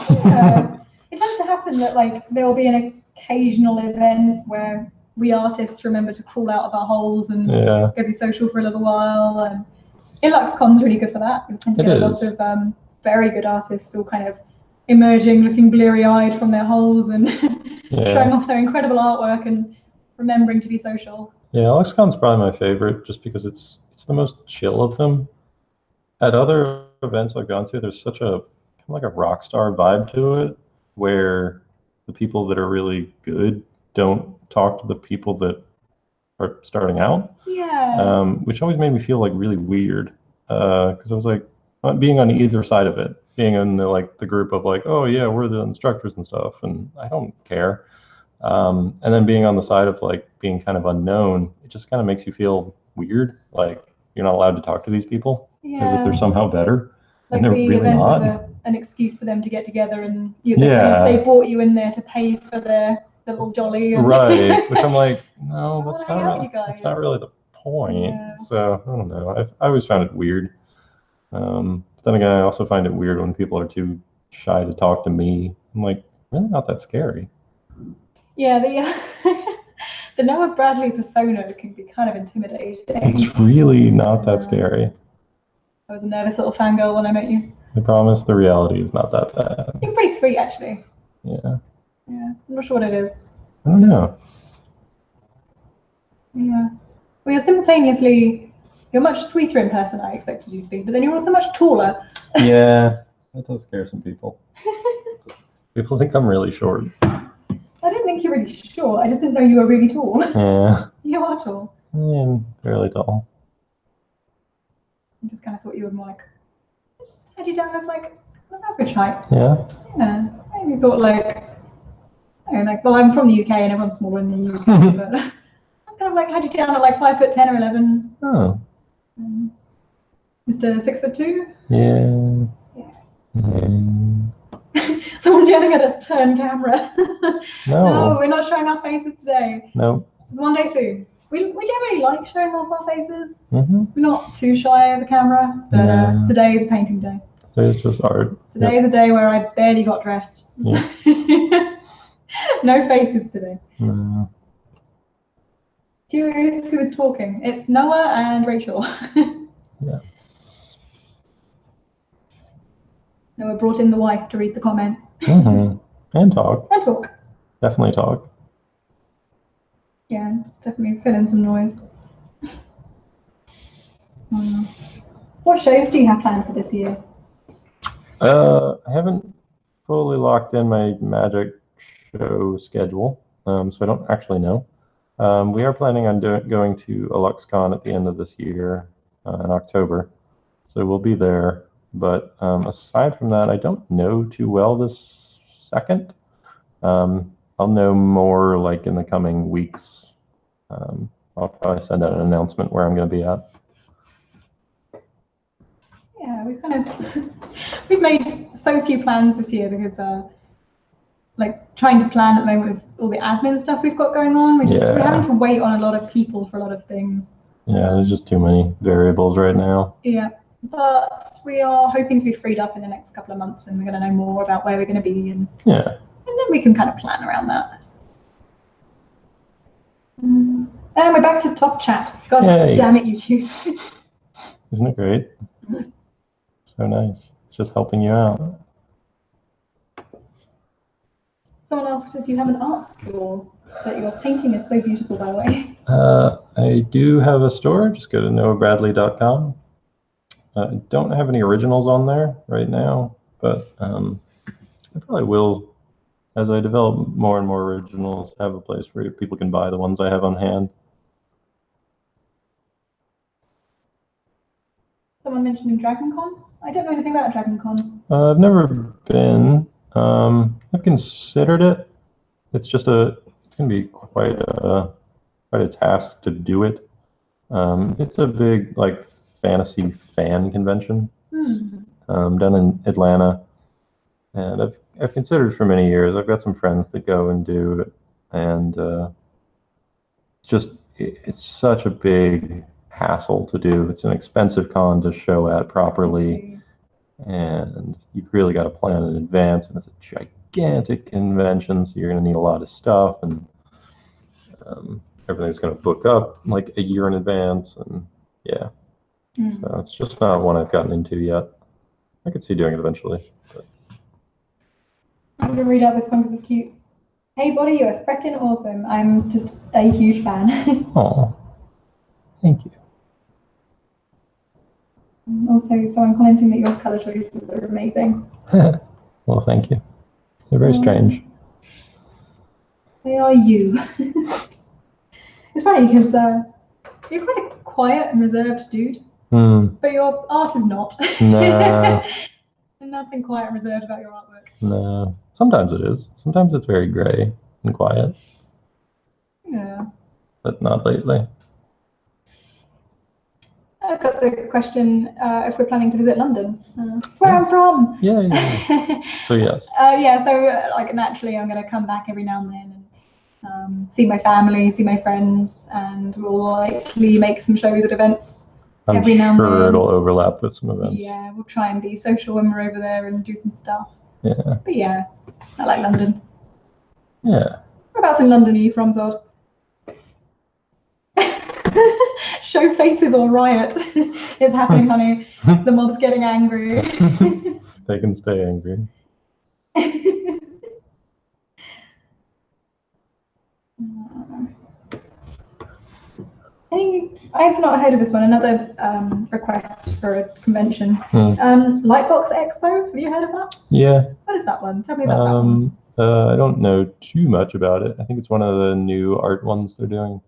Yeah. It tends to happen that like there will be an occasional event where we artists remember to crawl out of our holes and go be social for a little while. And IlluxCon's really good for that. You tend to get lots of very good artists all kind of emerging, looking bleary-eyed from their holes and showing off their incredible artwork and remembering to be social. Yeah, IlluxCon's probably my favorite just because it's the most chill of them. At other events I've gone to, there's such a kind of like a rock star vibe to it, where the people that are really good don't talk to the people that are starting out. Yeah. Which always made me feel like really weird, because I was like being on either side of it, being in the group of like, oh yeah, we're the instructors and stuff, and I don't care. And then being on the side of like being kind of unknown, it just kind of makes you feel weird, like you're not allowed to talk to these people as if they're somehow better. Like and they're the really event not. was an excuse for them to get together, and they brought you in there to pay for their little jolly. And right, which I'm like, no, that's not really the point. Yeah. So I don't know. I always found it weird. But then again, I also find it weird when people are too shy to talk to me. I'm like, really not that scary. Yeah, the Noah Bradley persona can be kind of intimidating. It's really not that scary. I was a nervous little fangirl when I met you. I promise the reality is not that bad. You're pretty sweet, actually. Yeah. Yeah, I'm not sure what it is. I don't know. Yeah. Well, you're much sweeter in person than I expected you to be, but then you're also much taller. Yeah, that does scare some people. People think I'm really short. I didn't think you were really short. I just didn't know you were really tall. Yeah. You are tall. I'm fairly tall. I just kind of thought you were more like, I just had you down as like an average height. Yeah. Yeah. I maybe thought well, I'm from the UK and everyone's smaller in the UK, but I was kind of like, had you down at like 5'10" or 11. Oh. Mr. 6'2". Yeah. Someone yelling at us, turn camera. No, we're not showing our faces today. No. It's one day soon. We generally like showing off our faces. Mm-hmm. We're not too shy of the camera, but today is a painting day. It's just art. Today is a day where I barely got dressed. Yeah. No faces today. No. Curious who is talking. It's Noah and Rachel. Yes. Noah brought in the wife to read the comments. Mm-hmm. And talk. And talk. Definitely talk. Yeah, definitely fill in some noise. What shows do you have planned for this year? I haven't fully locked in my magic show schedule, so I don't actually know. We are planning on going to IlluxCon at the end of this year in October, so we'll be there. But aside from that, I don't know too well this second. I'll know more like in the coming weeks. I'll probably send out an announcement where I'm going to be at. Yeah, we've made so few plans this year because trying to plan at the moment with all the admin stuff we've got going on, we're having to wait on a lot of people for a lot of things. Yeah, there's just too many variables right now. Yeah, but we are hoping to be freed up in the next couple of months, and we're going to know more about where we're going to be, and then we can kind of plan around that. And we're back to top chat. God damn it, YouTube. Isn't it great? So nice. It's just helping you out. Someone asked if you haven't asked that your painting is so beautiful, by the way. I do have a store. Just go to noahbradley.com. I don't have any originals on there right now, but I probably will, as I develop more and more originals, have a place where people can buy the ones I have on hand. Someone mentioned DragonCon. I don't know anything about DragonCon. I've never been. I've considered it. It's just it's going to be quite a task to do it. It's a big like fantasy fan convention down in Atlanta, and I've considered for many years. I've got some friends that go and do it, and it's such a big hassle to do. It's an expensive con to show at properly, and you've really got to plan in advance, and it's a gigantic convention, so you're going to need a lot of stuff, and everything's going to book up like a year in advance, and yeah. So it's just not one I've gotten into yet. I could see doing it eventually. But. I'm going to read out this one because it's cute. Hey, buddy, you're freaking awesome. I'm just a huge fan. Oh, thank you. Also, someone commenting that your color choices are amazing. Well, thank you. They're very strange. They are you. It's funny because you're quite a quiet and reserved dude, but your art is not. No. Nothing quiet and reserved about your artwork. No. Sometimes it is. Sometimes it's very gray and quiet. Yeah. But not lately. I've got the question if we're planning to visit London. That's where I'm from. Yeah. So yes. Like naturally, I'm going to come back every now and then and see my family, see my friends, and we'll likely make some shows at events. Every now and then. I'm sure it'll overlap with some events. Yeah, we'll try and be social when we're over there and do some stuff. Yeah. But yeah, I like London. Yeah. Whereabouts in London are you from, Zod? Show faces or riot. It's happening, honey. The mob's getting angry. They can stay angry. I've not heard of this one. Another request for a convention. Lightbox Expo. Have you heard of that? Yeah. What is that one? Tell me about that one. I don't know too much about it. I think it's one of the new art ones they're doing.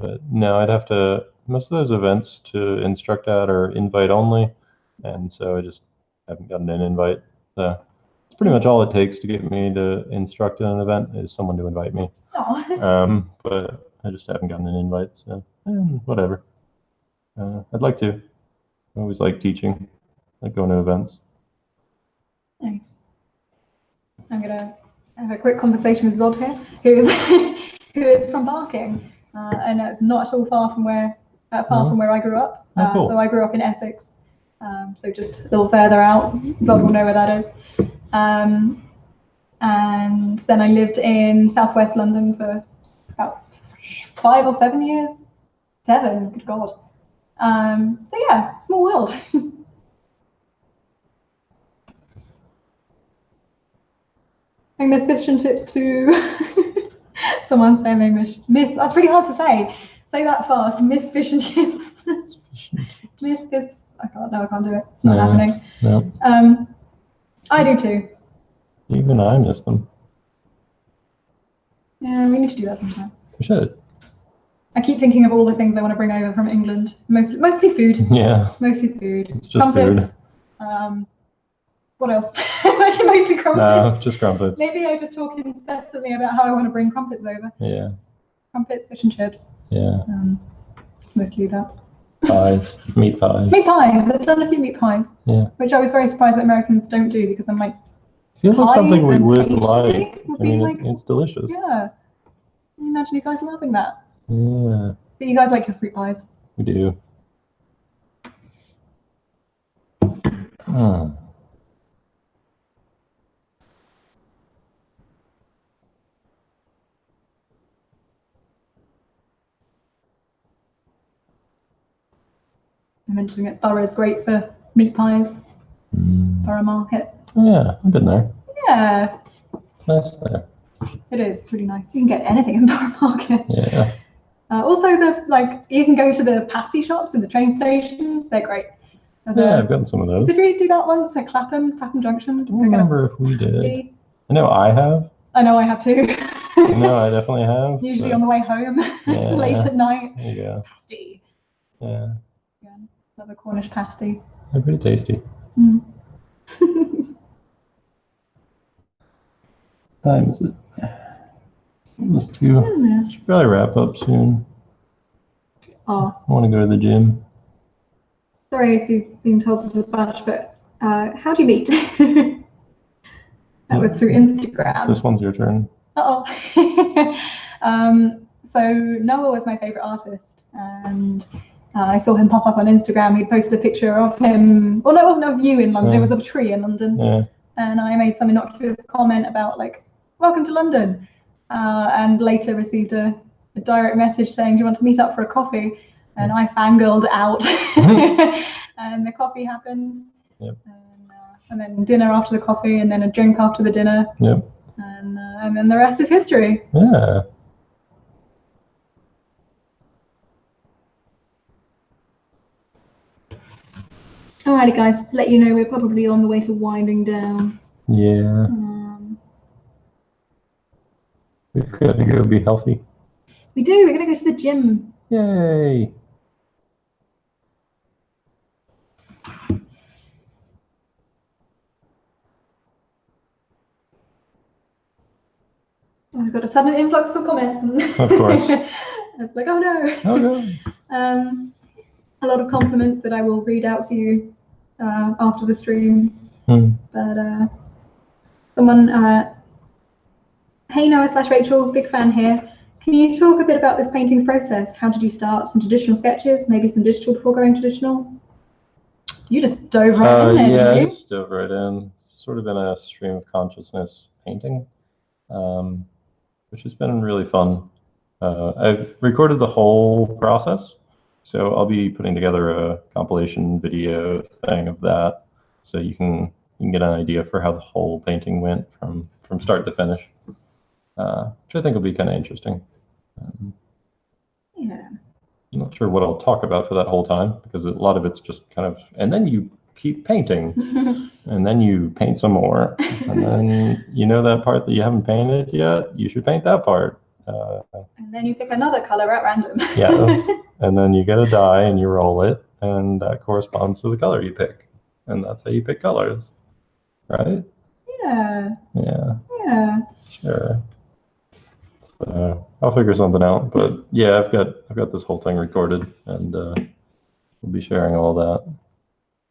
But no, I'd have to. Most of those events to instruct at are invite only, and so I just haven't gotten an invite. So it's pretty much all it takes to get me to instruct in an event is someone to invite me. But I just haven't gotten an invite, so whatever. I'd like to. I always like teaching, like going to events. Nice. I'm gonna have a quick conversation with Zod here, who is from Barking, and it's not at all far from where I grew up. Cool. So I grew up in Essex, so just a little further out. Zod will know where that is. And then I lived in southwest London for about 5 or 7 years. 7, good God. So yeah, small world. I miss fish and chips too. Someone saying they miss. That's really hard to say. Say that fast. Miss fish and chips. Miss fish. I can't do it. It's not happening. No. I do too. Even I miss them. Yeah, we need to do that sometime. We should. I keep thinking of all the things I want to bring over from England. Mostly food. Yeah. Mostly food. It's just crumpets. Food. What else? Actually, mostly crumpets. No, just crumpets. Maybe I just talk incessantly about how I want to bring crumpets over. Yeah. Crumpets, fish and chips. Yeah. Mostly that. Pies. Meat pies. Meat pies. I've done a few meat pies. Yeah. Which I was very surprised that Americans don't do because I'm like. Feels like something we would like. I mean, it's delicious. Yeah. Can you imagine you guys loving that? Yeah. But you guys like your fruit pies. We do. I'm mentioning it. Borough's great for meat pies. Borough Market. Yeah, I've been there. Yeah. Nice there. It is. It's really nice. You can get anything in Borough Market. Yeah. Also, you can go to the pasty shops in the train stations. They're great. I've gotten some of those. Did we do that once at Clapham Junction? I don't remember if we did. Pasty. I know I have. I know I have too. No, I definitely have. Usually on the way home, late at night. There you go. Pasty. Yeah. Love a Cornish pasty. They're pretty tasty. Mm. Time is it? Almost 2. Should probably wrap up soon. Oh. I want to go to the gym. Sorry if you've been told this a bunch, but how do you meet? That was through Instagram. This one's your turn. Uh-oh. So Noah was my favorite artist, and I saw him pop up on Instagram. He posted a picture of him. Well, no, it wasn't of you in London. It was of a tree in London. Yeah. And I made some innocuous comment about welcome to London, and later received a direct message saying, do you want to meet up for a coffee? And I fangirled out, and the coffee happened. Yep. And then dinner after the coffee, and then a drink after the dinner. Yep. And then the rest is history. Yeah. Alrighty, guys. To let you know, we're probably on the way to winding down. Yeah. We've got to go be healthy. We do. We're going to go to the gym. Yay. I've got a sudden influx of comments. Of course. It's like, oh no. Oh no. A lot of compliments that I will read out to you after the stream. But someone, hey Noah/Rachel, big fan here. Can you talk a bit about this painting's process? How did you start? Some traditional sketches, maybe some digital before going traditional? You just dove right in there, yeah, didn't you? I just dove right in. Sort of in a stream of consciousness painting, which has been really fun. I've recorded the whole process, so I'll be putting together a compilation video thing of that, so you can get an idea for how the whole painting went from start to finish, which I think will be kind of interesting. Yeah. I'm not sure what I'll talk about for that whole time, because a lot of it's just kind of, and then you keep painting, and then you paint some more, and then that part that you haven't painted yet, you should paint that part. And then you pick another color at random. Yes, and then you get a die and you roll it, and that corresponds to the color you pick, and that's how you pick colors, right? Yeah. Yeah. Yeah. Sure. So I'll figure something out, but yeah, I've got this whole thing recorded, and we'll be sharing all that.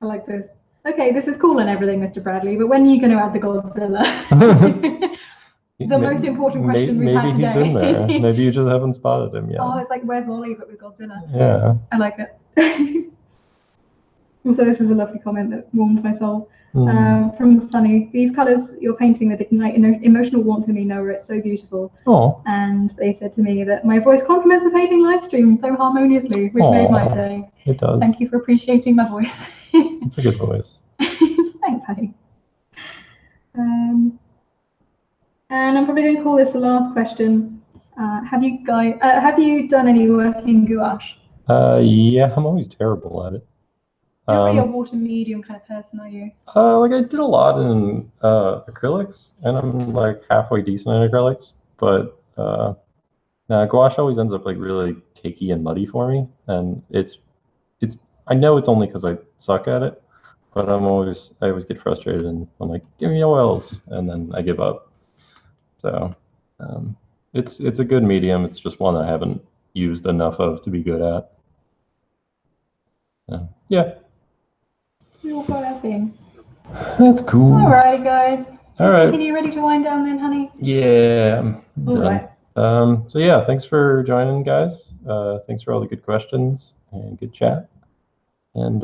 I like this. Okay, this is cool and everything, Mr. Bradley, but when are you going to add the Godzilla? The most important question we've had today. Maybe he's in there. Maybe you just haven't spotted him yet. Oh, it's like Where's Wally, but with Godzilla. Yeah. I like it. Also, this is a lovely comment that warmed my soul. From Sunny. These colours you're painting with ignite emotional warmth in me, Noah. It's so beautiful. Oh. And they said to me that my voice complements the painting live stream so harmoniously, which made my day. It does. Thank you for appreciating my voice. It's a good voice. Thanks, honey. And I'm probably going to call this the last question. Have you done any work in gouache? Yeah, I'm always terrible at it. You're really a water medium kind of person, are you? I did a lot in acrylics, and I'm like halfway decent in acrylics, but gouache always ends up like really cakey and muddy for me, and it's I know it's only because I suck at it, but I always get frustrated, and I'm like, give me oils, and then I give up. So it's a good medium. It's just one I haven't used enough of to be good at. Yeah. You're quite happy. That's cool. Alrighty, guys. All right. Are you ready to wind down then, honey? Yeah. I'm done. Right. So yeah, thanks for joining, guys. Thanks for all the good questions and good chat. And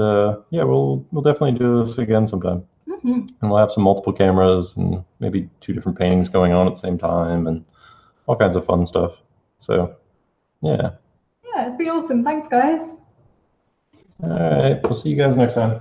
yeah, we'll definitely do this again sometime. And we'll have some multiple cameras and maybe 2 different paintings going on at the same time and all kinds of fun stuff. So yeah. Yeah, it's been awesome. Thanks, guys. All right. We'll see you guys next time.